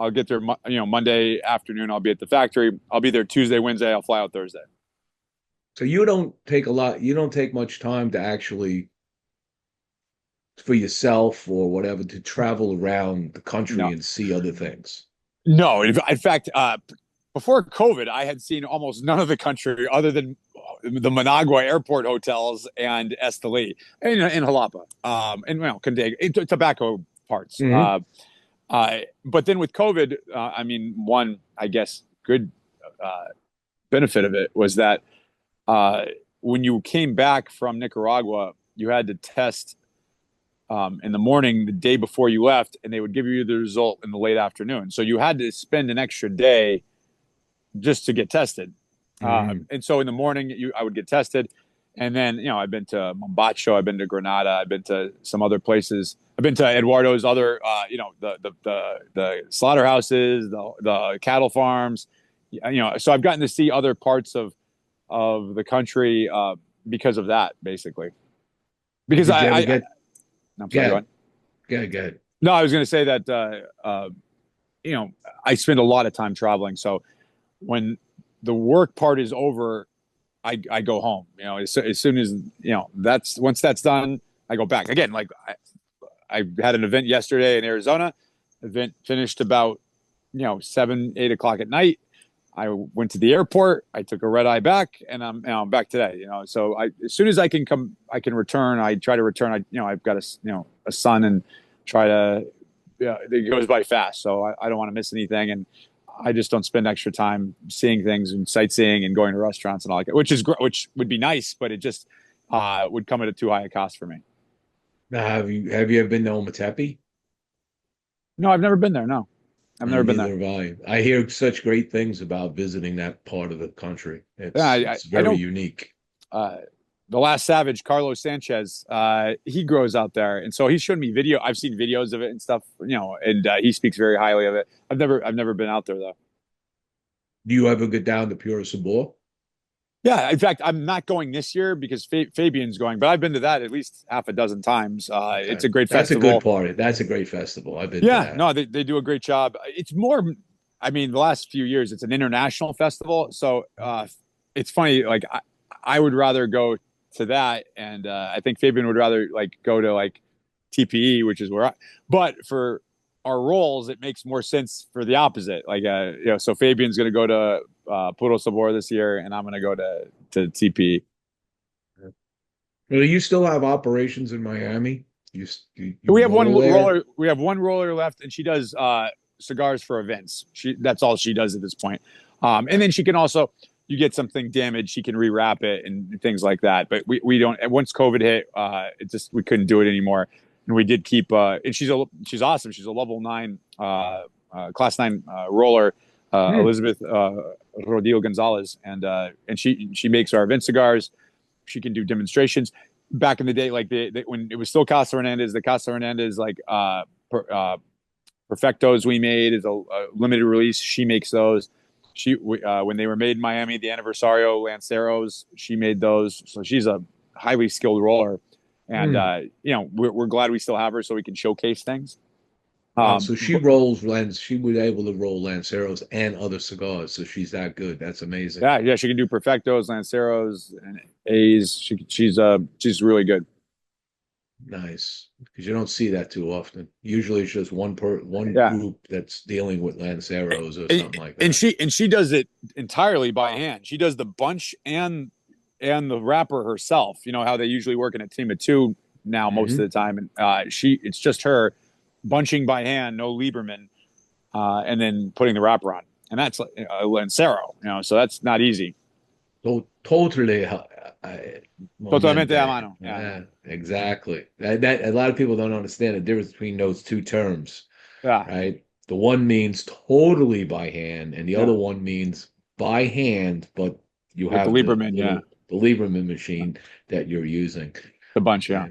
I'll get there, Monday afternoon. I'll be at the factory. I'll be there Tuesday, Wednesday. I'll fly out Thursday. So you don't take a lot, you don't take much time to actually for yourself or whatever to travel around the country No, and see other things. no. In fact, before COVID, I had seen almost none of the country other than the Managua airport hotels and Esteli in Jalapa, and Condega, tobacco parts. Hmm. But then with COVID, I mean, one, I guess, good uh, benefit of it was that uh, when you came back from Nicaragua, you had to test in the morning the day before you left, and they would give you the result in the late afternoon. So you had to spend an extra day just to get tested. Hmm. And so in the morning, I would get tested. And then, I've been to Mombacho, I've been to Granada, I've been to some other places. I've been to Eduardo's other, the slaughterhouses, the cattle farms. So I've gotten to see other parts of the country because of that, basically. Because Did you ever get, I'm sorry, go good, on. good, good. No, I was going to say that, I spend a lot of time traveling. So when the work part is over, I go home. As soon as that's once that's done, I go back again. Like I had an event yesterday in Arizona. Event finished about 7 8 o'clock at night. I went to the airport. I took a red eye back, and I'm back today. So as soon as I can come, I can return. I try to return. I've got a son, and try to. Yeah, it goes by fast, so I don't want to miss anything, and I just don't spend extra time seeing things and sightseeing and going to restaurants and all that, which would be nice, but it just would come at a too high a cost for me. Now, have you ever been to Ometepe? No, I've never been there. No, I've never been there. Neither have I. I hear such great things about visiting that part of the country. Yeah, It's I very don't. unique. Uh, the last Savage, Carlos Sanchez, he grows out there, and so he showed me video. I've seen videos of it and stuff, and he speaks very highly of it. I've never been out there though. Do you ever get down to Pura Sabor? Yeah, in fact, I'm not going this year because Fabian's going, but I've been to that at least half a dozen times. Okay. It's a great That's a good festival. party. That's a great festival. I've been to Yeah, that. no, they do a great job. It's more, I mean, the last few years, it's an international festival. So it's funny, like, I would rather go to that. And I think Fabian would rather, like, go to, like, TPE, which is but for our roles, it makes more sense for the opposite. Like, so Fabian's going to go to Puro Sabor this year, and I'm going to go to TP. Well, you still have operations in Miami? You We have one roll there? roller. We have one roller left, and she does cigars for events. That's all she does at this point. And then she can also, you get something damaged, she can rewrap it and things like that. But we don't. Once COVID hit, we couldn't do it anymore. And we did keep. And she's awesome. She's a level 9, class 9 roller, Elizabeth Rodillo Gonzalez, and she makes our event cigars. She can do demonstrations. Back in the day, like when it was still Casa Hernandez, the Casa Hernandez Perfectos we made is a limited release. She makes those. When they were made in Miami, the Aniversario Lanceros, she made those. So she's a highly skilled roller, and we're glad we still have her so we can showcase things. So she rolls She would able to roll Lanceros and other cigars. So she's that good. That's amazing. Yeah, she can do Perfectos, Lanceros, and A's. She's really good. Nice, because you don't see that too often. Usually, it's just one group that's dealing with Lanceros or something like that. And she does it entirely by hand. She does the bunch and the wrapper herself. You know how they usually work in a team of 2 now most of the time, and it's just her bunching by hand, no Lieberman, and then putting the wrapper on, and that's like a Lancero. So that's not easy. So totally. Totalmente a mano. Yeah, exactly. That a lot of people don't understand the difference between those 2 terms. Yeah. Right. The one means totally by hand, and the other one means by hand, but you have the Lieberman, the Lieberman machine that you're using. The bunch, yeah.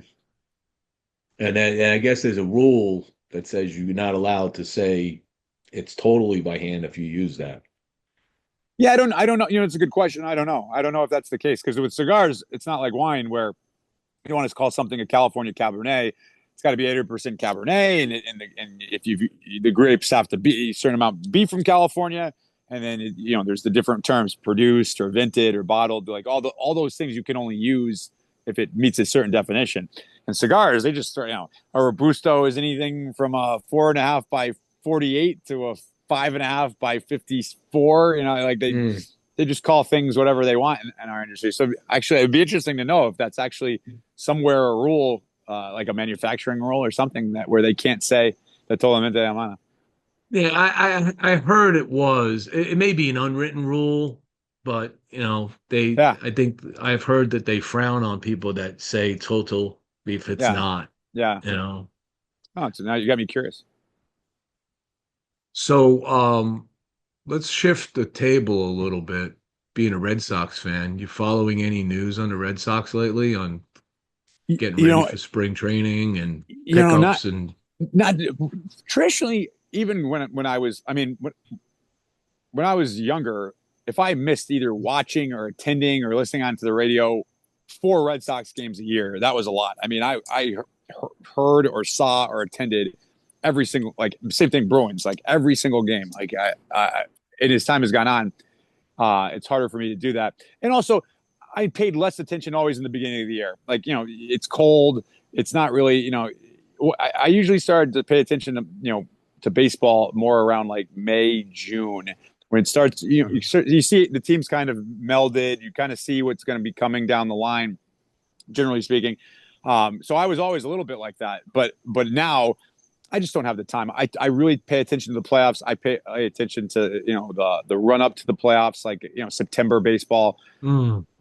And I guess there's a rule that says you're not allowed to say it's totally by hand if you use that. Yeah, I don't know. It's a good question. I don't know if that's the case, because with cigars, it's not like wine where you want to call something a California Cabernet. It's got to be 80% Cabernet, and if the grapes have to be a certain amount be from California, and then there's the different terms, produced or vented or bottled, like all those things you can only use if it meets a certain definition. And cigars, they just a Robusto is anything from a 4.5 by 48 to a 5.5 by 54. They just call things whatever they want in our industry. So actually, it'd be interesting to know if that's actually somewhere a rule, like a manufacturing rule or something where they can't say the totalmente a mano. Yeah, I heard it was. It may be an unwritten rule, but I think I've heard that they frown on people that say total if it's not. Yeah. Oh, so now you got me curious. So let's shift the table a little bit. Being a Red Sox fan, you following any news on the Red Sox lately on getting ready for spring training and pickups and not traditionally, even when I was younger, if I missed either watching or attending or listening onto the radio 4 Red Sox games a year, that was a lot. I mean, I heard or saw or attended every single, like same thing Bruins, like every single game. Like as time has gone on, it's harder for me to do that. And also I paid less attention always in the beginning of the year. Like, it's cold. It's not really, I usually started to pay attention to, to baseball more around like May, June, when it starts, you see the teams kind of melded. You kind of see what's going to be coming down the line, generally speaking. So I was always a little bit like that, but now I just don't have the time. I really pay attention to the playoffs. I pay attention to, the run up to the playoffs, like, September baseball.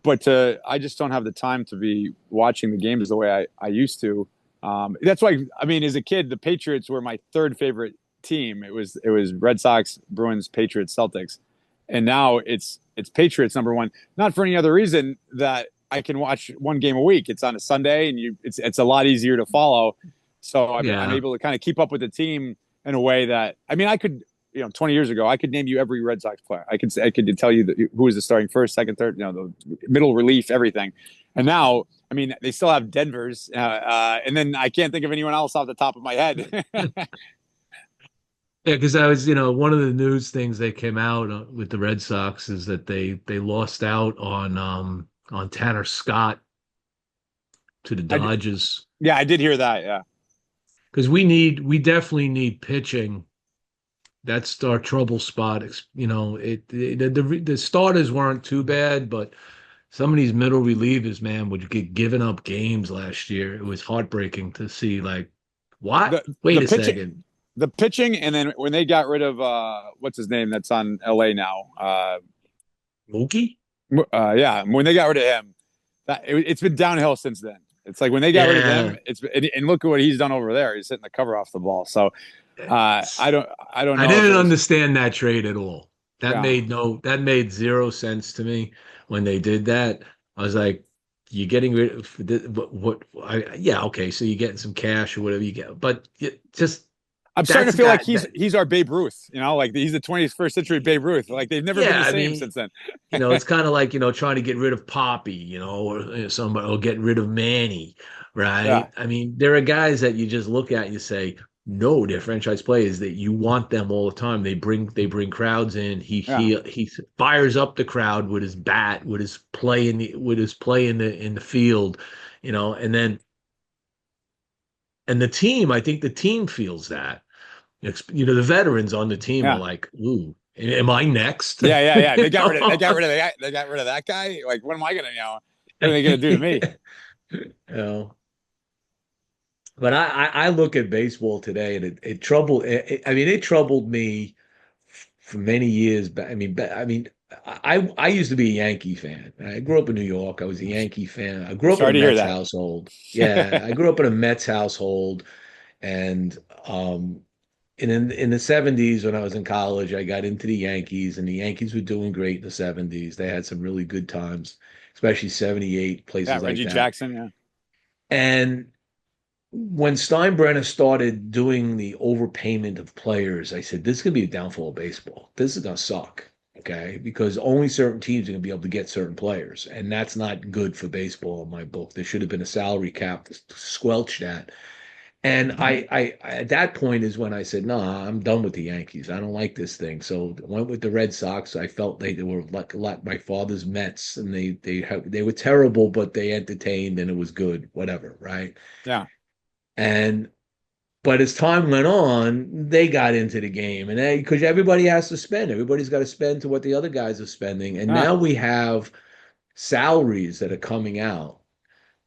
But I just don't have the time to be watching the games the way I used to. That's why, as a kid, the Patriots were my 3rd favorite team. It was Red Sox, Bruins, Patriots, Celtics. And now it's Patriots number 1, not for any other reason that I can watch 1 game a week. It's on a Sunday and it's a lot easier to follow. So I'm able to kind of keep up with the team in a way that, I could, 20 years ago, I could name you every Red Sox player. I could tell you who was the starting first, second, third, the middle relief, everything. And now, they still have Denver's, and then I can't think of anyone else off the top of my head. Yeah, because I was, one of the news things that came out with the Red Sox is that they lost out on Tanner Scott to the Dodgers. I did hear that. Yeah, because we definitely need pitching. That's our trouble spot. The starters weren't too bad, but some of these middle relievers, man, would get given up games last year. It was heartbreaking to see. Like, what? The Wait a pitching, second, and then when they got rid of what's his name that's on LA now, Mookie? yeah, when they got rid of him, it's been downhill since then. It's like when they got rid of Yeah, him, and look at what he's done over there. He's hitting the cover off the ball. So I don't I know if it didn't was, understand that trade at all. yeah. That made zero sense to me when they did that. I was like, you're getting rid of yeah, okay, so you're getting some cash or whatever you get, but just I'm starting that's to feel like got that, he's our Babe Ruth, like he's the 21st century Babe Ruth. Like they've never been yeah, the I same mean, since then. it's kind of like, trying to get rid of Poppy, or somebody, or getting rid of Manny, Yeah, right? I mean, there are guys that you just look at and you say, no, they're franchise players that you want them all the time. They bring crowds in. yeah, He fires up the crowd with his bat, with his play in the field, and the team. I think the team feels that. The veterans on the team are yeah. like, ooh, am I next? Yeah. They You got rid of know? they got rid of the guy. They got rid of that guy. Like, what am I gonna What are they gonna do to me? You know, but I look at baseball today, and I mean, it troubled me for many years. But I used to be a Yankee fan. I grew up in New York. I was a Yankee fan. I grew up in a Sorry to hear Mets that. household. Yeah, I grew up in a Mets household, and in the 70s when I was in college, I got into the Yankees, and the Yankees were doing great in the 70s. They had some really good times, especially 78, Yeah, places like Reggie that. Jackson. Yeah, And when Steinbrenner started doing the overpayment of players, I said, this is going to be a downfall of baseball. This is going to suck. Okay. Because only certain teams are going to be able to get certain players. And that's not good for baseball in my book. There should have been a salary cap to squelch that. And at that point is when I said, no, I'm done with the Yankees. I don't like this thing. So I went with the Red Sox. I felt they were like my father's Mets, and they were terrible, but they entertained and it was good, whatever, right? yeah, And but as time went on, they got into the game, and because everybody has to spend, everybody's got to spend to what the other guys are spending, and yeah. now we have salaries that are coming out,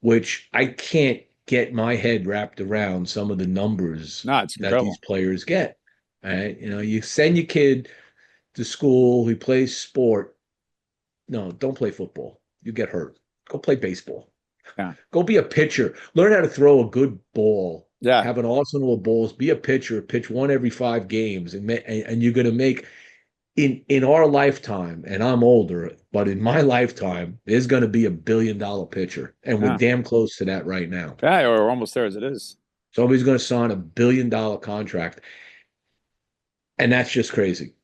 which I can't get my head wrapped around some of the numbers No, it's that these incredible. players get. Right? You send your kid to school, he plays sport. No, don't play football. You get hurt. Go play baseball. Yeah, Go be a pitcher. Learn how to throw a good ball. yeah, Have an arsenal of balls. Be a pitcher. Pitch one every 5 games, and you're going to make in our lifetime. And I'm older, but in my lifetime, there's going to be $1 billion pitcher, and we're yeah, damn close to that right now. yeah. We're almost there as it is. Somebody's going to sign $1 billion contract, and that's just crazy.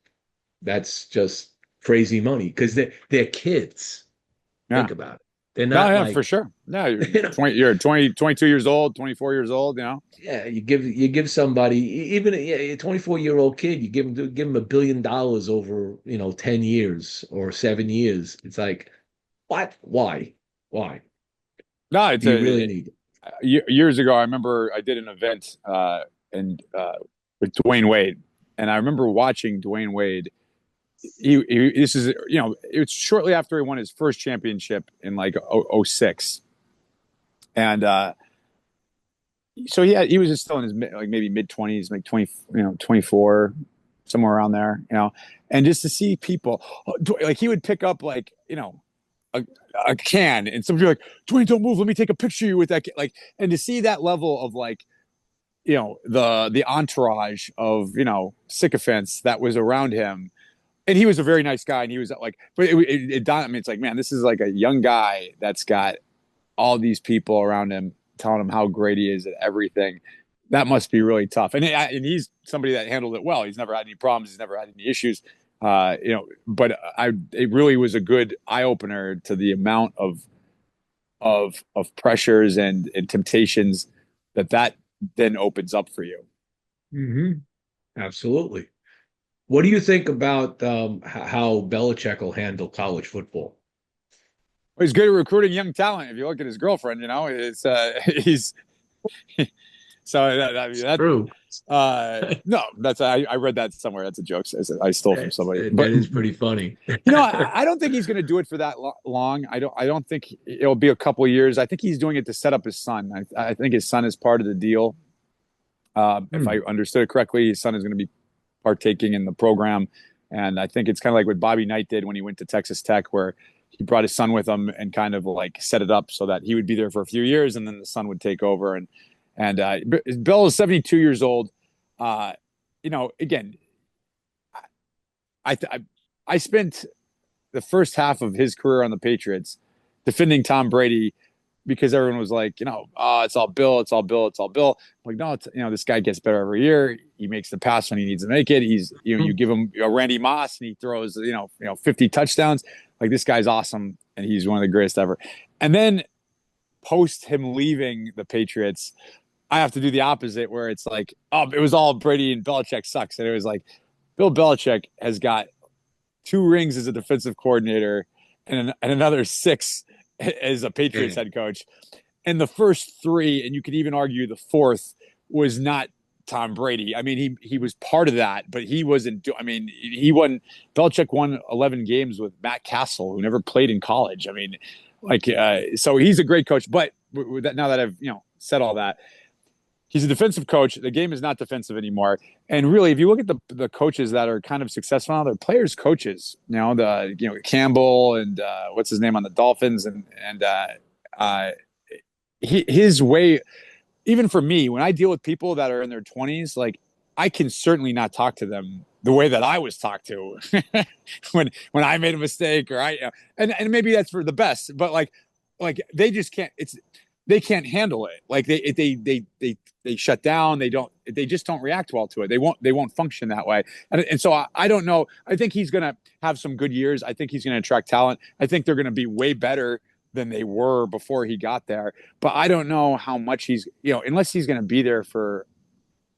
That's just crazy money because they're kids. Yeah. Think about it. They're No, not yeah, for like sure. No, you're you know 22 years old, 24 years old. Yeah, you give somebody even a 24-year-old kid, you give him $1 billion over 10 years or 7 years. It's like, what? Why? No, Do you really need it? years ago. I remember I did an event and with Dwayne Wade, and I remember watching Dwayne Wade. This is it's shortly after he won his first championship in like '06, and so he was just still in his like maybe mid 20s, like 20, 24, somewhere around there, and just to see people like he would pick up like a, a can, and some people are like, Dwayne, don't move, let me take a picture of you with that can. Like, and to see that level of like the entourage of sycophants that was around him. And he was a very nice guy, and he was like, but it dawned on me, it's like, man, this is like a young guy that's got all these people around him telling him how great he is at everything. That must be really tough. And he's somebody that handled it well. He's never had any problems. He's never had any issues. But it really was a good eye opener to the amount of pressures and temptations that then opens up for you. Hmm. Absolutely. What do you think about how Belichick will handle college football? He's good at recruiting young talent. If you look at his girlfriend, it's he's So I mean, that True. no, that's I read that somewhere. That's a joke. I stole from somebody. That But is pretty funny. I don't think he's going to do it for that long. I don't think it'll be a couple of years. I think he's doing it to set up his son. I think his son is part of the deal. If I Hmm. understood it correctly, his son is going to be partaking in the program, and I think it's kind of like what Bobby Knight did when he went to Texas Tech, where he brought his son with him and kind of like set it up so that he would be there for a few years, and then the son would take over. And Bill is 72 years old. Uh, again, I, I I spent the first half of his career on the Patriots defending Tom Brady because everyone was like, oh, it's all Bill, it's all Bill, it's all Bill. I'm like, no, this guy gets better every year. He makes the pass when he needs to make it. He's, you give him Randy Moss and he throws, 50 touchdowns. Like, this guy's awesome and he's one of the greatest ever. And then post him leaving the Patriots, I have to do the opposite where it's like, oh, it was all Brady and Belichick sucks. And it was like, Bill Belichick has got 2 rings as a defensive coordinator and another 6 as a Patriots head coach. And the first 3, and you could even argue the 4th, was not Tom Brady. I mean, he was part of that, but he wasn't. I mean, he won. Belichick won 11 games with Matt Castle, who never played in college. I mean, so he's a great coach. But now that I've said all that, he's a defensive coach. The game is not defensive anymore. And really, if you look at the coaches that are kind of successful now, they're players coaches. Campbell and what's his name on the Dolphins, and his way. Even for me, when I deal with people that are in their 20s, like, I can certainly not talk to them the way that I was talked to when I made a mistake, or and maybe that's for the best, but like they just can't. They can't handle it. Like they shut down. They just don't react well to it. They won't function that way. And so I don't know. I think he's going to have some good years. I think he's going to attract talent. I think they're going to be way better than they were before he got there. But I don't know how much he's, unless he's going to be there for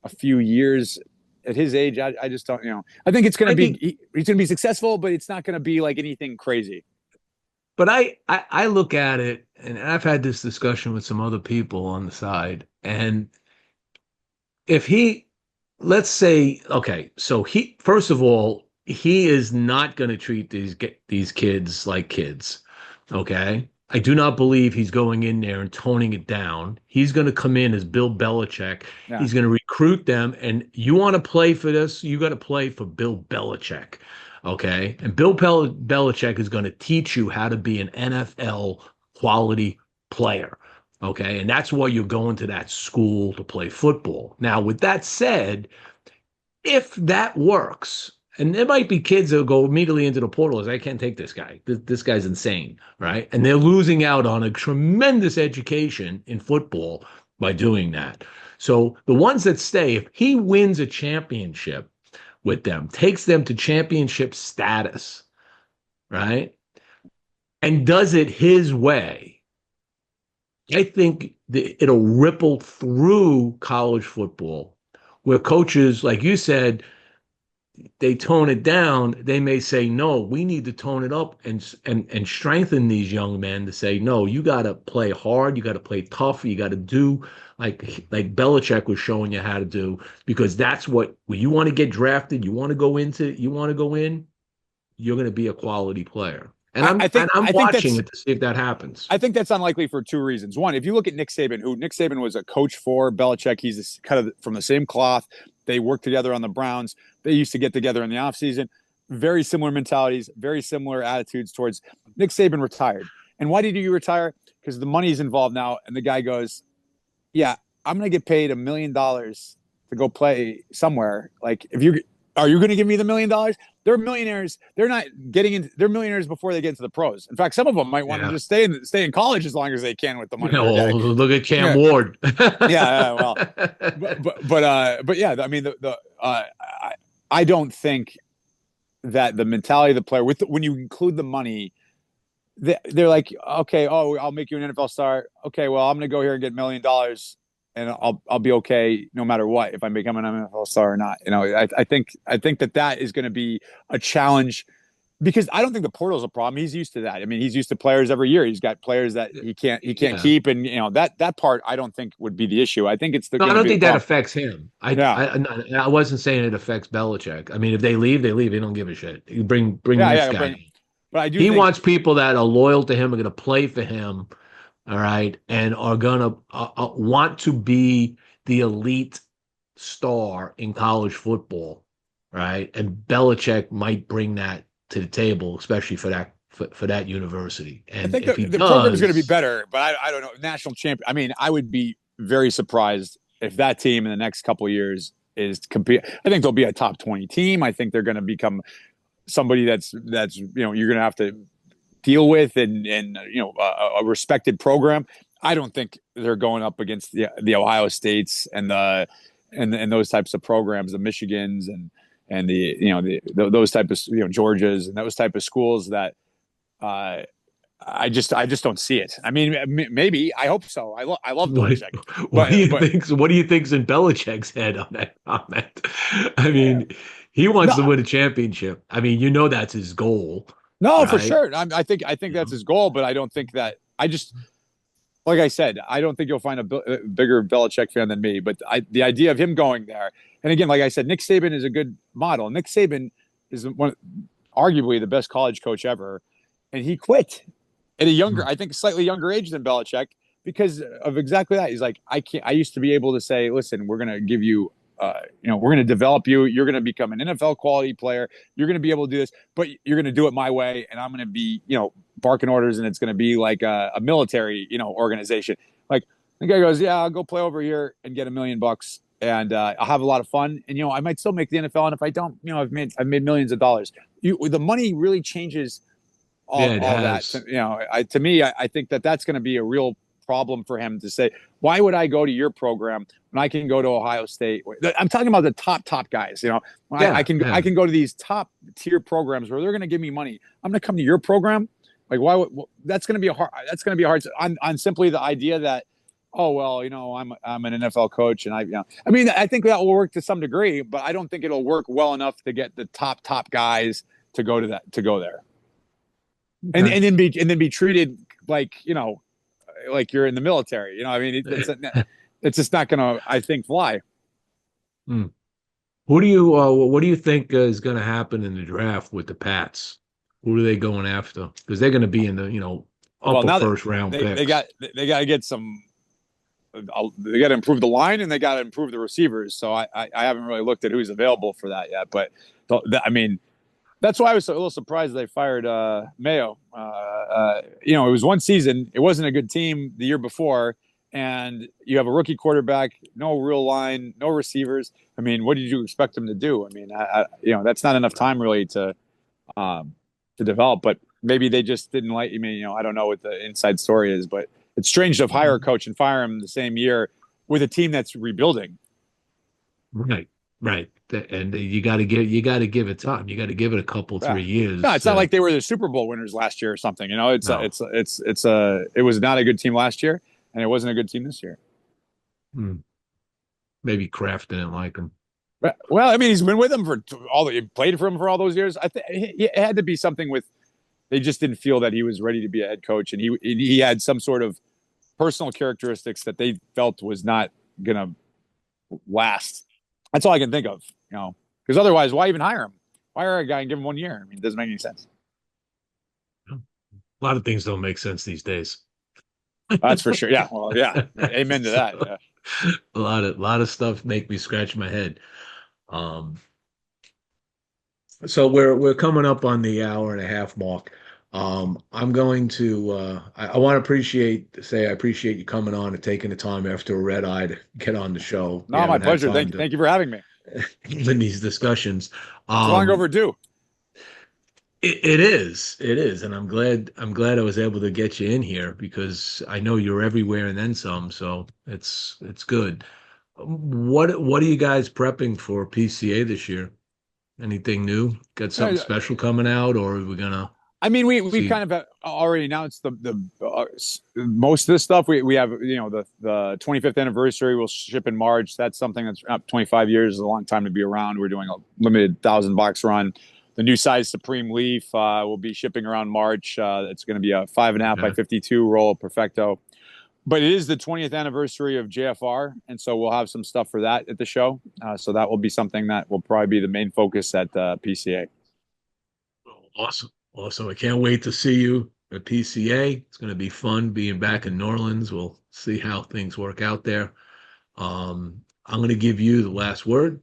a few years at his age. I just don't, I think it's going to be, he's going to be successful, but it's not going to be like anything crazy. But I look at it, and I've had this discussion with some other people on the side, and if let's say, okay, so first of all, he is not going to treat these kids like kids, okay? I do not believe he's going in there and toning it down. He's going to come in as Bill Belichick. Yeah. He's going to recruit them, and you want to play for this, you got to play for Bill Belichick. Okay. And Bill Belichick is going to teach you how to be an NFL quality player. Okay. And that's why you're going to that school to play football. Now, with that said, if that works, and there might be kids that go immediately into the portal as I can't take this guy. This guy's insane. Right. And they're losing out on a tremendous education in football by doing that. So the ones that stay, if he wins a championship with them, takes them to championship status, right? And does it his way, I think it'll ripple through college football where coaches, like you said, they tone it down. They may say, no, we need to tone it up and strengthen these young men to say, no, you got to play hard. You got to play tough. You got to do like Belichick was showing you how to do, because that's when you want to get drafted, you want to go in, you're going to be a quality player. And I'm watching it to see if that happens. I think that's unlikely for 2 reasons. One, if you look at Nick Saban, who Nick Saban was a coach for Belichick, he's kind of from the same cloth. They worked together on the Browns. They used to get together in the offseason. Very similar mentalities, very similar attitudes towards. Nick Saban retired. And why did you retire? Because the money's involved now. And the guy goes, yeah, I'm going to get paid $1 million to go play somewhere. Like, are you going to give me the $1 million? They're millionaires. They're not getting in. They're millionaires before they get into the pros. In fact, some of them might want to just stay in college as long as they can with the money. Look at Cam Ward. Well, but yeah, I mean, I don't think that the mentality of the player when you include the money, they're like, okay, I'll make you an NFL star. Okay, well, I'm going to go here and get $1 million. And I'll be okay no matter what if I become an NFL star or not. I think that is going to be a challenge because I don't think the portal's a problem. He's used to that. I mean, he's used to players every year. He's got players that he can't Yeah. keep, and that part I don't think would be the issue. I think it's No, I going to don't be the think that problem. affects him. Yeah, I wasn't saying it affects Belichick. I mean, if they leave, they leave. He don't give a shit. You bring the yeah, next yeah. guy in. But I do He think wants people that are loyal to him, are going to play for him, all right, and are going to want to be the elite star in college football, right? And Belichick might bring that to the table, especially for that university. I And think if he the program is going to be does, better. But I don't know, national champion. I mean, I would be very surprised if that team in the next couple of years is compete. I think they'll be a top 20 team. I think they're going to become somebody that's you're going to have to deal with, and a respected program. I don't think they're going up against the Ohio States and those types of programs, the Michigans and those type of Georgias and those type of schools that I just don't see it. I mean, maybe I hope so. I love Belichick, what do you but think? What do you think's in Belichick's head on that comment? I mean, he wants to no, win a championship. I mean, that's his goal, no, for right? sure. I think that's his goal, but I don't think that. Like I said, I don't think you'll find a bigger Belichick fan than me. But the idea of him going there, and again, like I said, Nick Saban is a good model. Nick Saban is arguably the best college coach ever, and he quit at a younger, I think, slightly younger age than Belichick because of exactly that. He's like, I can't. I used to be able to say, listen, we're going to give you. We're going to develop you. You're going to become an NFL quality player. You're going to be able to do this, but you're going to do it my way. And I'm going to be, barking orders, and it's going to be like a military, organization. Like the guy goes, yeah, I'll go play over here and get $1 million and I'll have a lot of fun. And, I might still make the NFL. And if I don't, I've made millions of dollars. The money really changes all that. To me, I think that's going to be a real problem for him to say, why would I go to your program when I can go to Ohio State? I'm talking about the top guys. I can go to these top tier programs where they're going to give me money. I'm going to come to your program. Like, why? That's going to be hard on simply the idea that, oh well, I'm an NFL coach, and I think that will work to some degree, but I don't think it'll work well enough to get the top guys to go there, Okay. and then be treated like like you're in the military. It's just not going to, I think, fly. Hmm. What do you think is going to happen in the draft with the Pats? Who are they going after? Because they're going to be in the upper first round picks. They got to get some. They got to improve the line, and they got to improve the receivers. So I haven't really looked at who's available for that yet. But I mean, that's why I was a little surprised they fired Mayo. It was one season. It wasn't a good team the year before, and you have a rookie quarterback, no real line, no receivers. I mean, what did you expect them to do? I mean, that's not enough time really to develop. But maybe they just didn't like. I mean, I don't know what the inside story is, but it's strange to hire a coach and fire him the same year with a team that's rebuilding. Right. And you got to give it time. You got to give it a couple, 3 years. No, it's not like they were the Super Bowl winners last year or something. It was not a good team last year, and it wasn't a good team this year. Maybe Kraft didn't like him. Well, I mean, he's been with him he played for him for all those years. I think it had to be something with. They just didn't feel that he was ready to be a head coach, and he had some sort of personal characteristics that they felt was not gonna last. That's all I can think of, because otherwise, why even hire him? Why hire a guy and give him 1 year? I mean, it doesn't make any sense. A lot of things don't make sense these days. That's for sure. Yeah. Well, yeah. Amen to that. Yeah. A lot of stuff make me scratch my head. So we're coming up on the hour and a half mark. I'm going to I want to I appreciate you coming on and taking the time after a red eye to get on the show. No, my pleasure. Thank you for having me. In these discussions. It's long overdue. It is, and I'm glad I was able to get you in here because I know you're everywhere and then some, so it's good. What are you guys prepping for PCA this year? Anything new? Got something special coming out, or are we gonna? I mean, we kind of already announced the most of this stuff. We have the 25th anniversary will ship in March. That's something that's 25 years is a long time to be around. We're doing a limited 1,000 box run. the new size Supreme Leaf will be shipping around March. It's going to be a 5.5 by Okay. 52 roll of Perfecto. But it is the 20th anniversary of JFR, and so we'll have some stuff for that at the show. So that will be something that will probably be the main focus at PCA. Awesome. Awesome. I can't wait to see you at PCA. It's going to be fun being back in New Orleans. We'll see how things work out there. I'm going to give you the last word.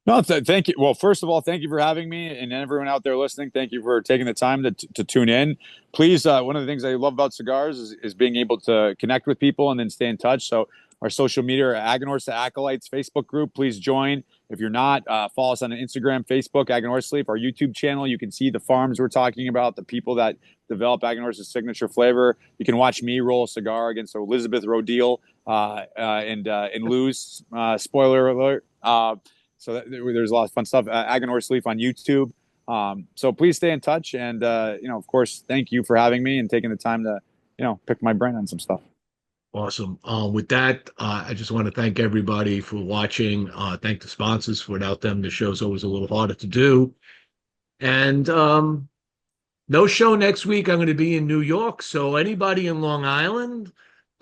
No, thank you. Well, first of all, thank you for having me, and everyone out there listening. Thank you for taking the time to tune in. Please, one of the things I love about cigars is being able to connect with people and then stay in touch. So our social media, Aganorsa Acolytes Facebook group, please join. If you're not, follow us on Instagram, Facebook, Aganorsa Leaf, our YouTube channel. You can see the farms we're talking about, the people that develop Aganorsa's signature flavor. You can watch me roll a cigar against Elizabeth Rodil and lose. Spoiler alert. So there's a lot of fun stuff. Aganorsa Leaf on YouTube. So please stay in touch. And, of course, thank you for having me and taking the time to, pick my brain on some stuff. Awesome. With that, I just want to thank everybody for watching. Thank the sponsors. Without them, the show's always a little harder to do. And no show next week. I'm going to be in New York. So anybody in Long Island,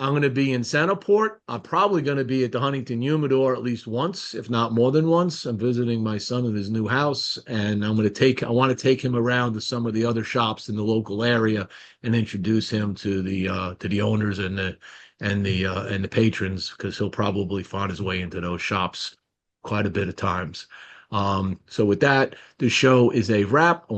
I'm going to be in Centerport. I'm probably going to be at the Huntington Humidor at least once, if not more than once. I'm visiting my son in his new house, and I want to take him around to some of the other shops in the local area and introduce him to the owners and the patrons, because he'll probably find his way into those shops quite a bit of times. So with that, the show is a wrap.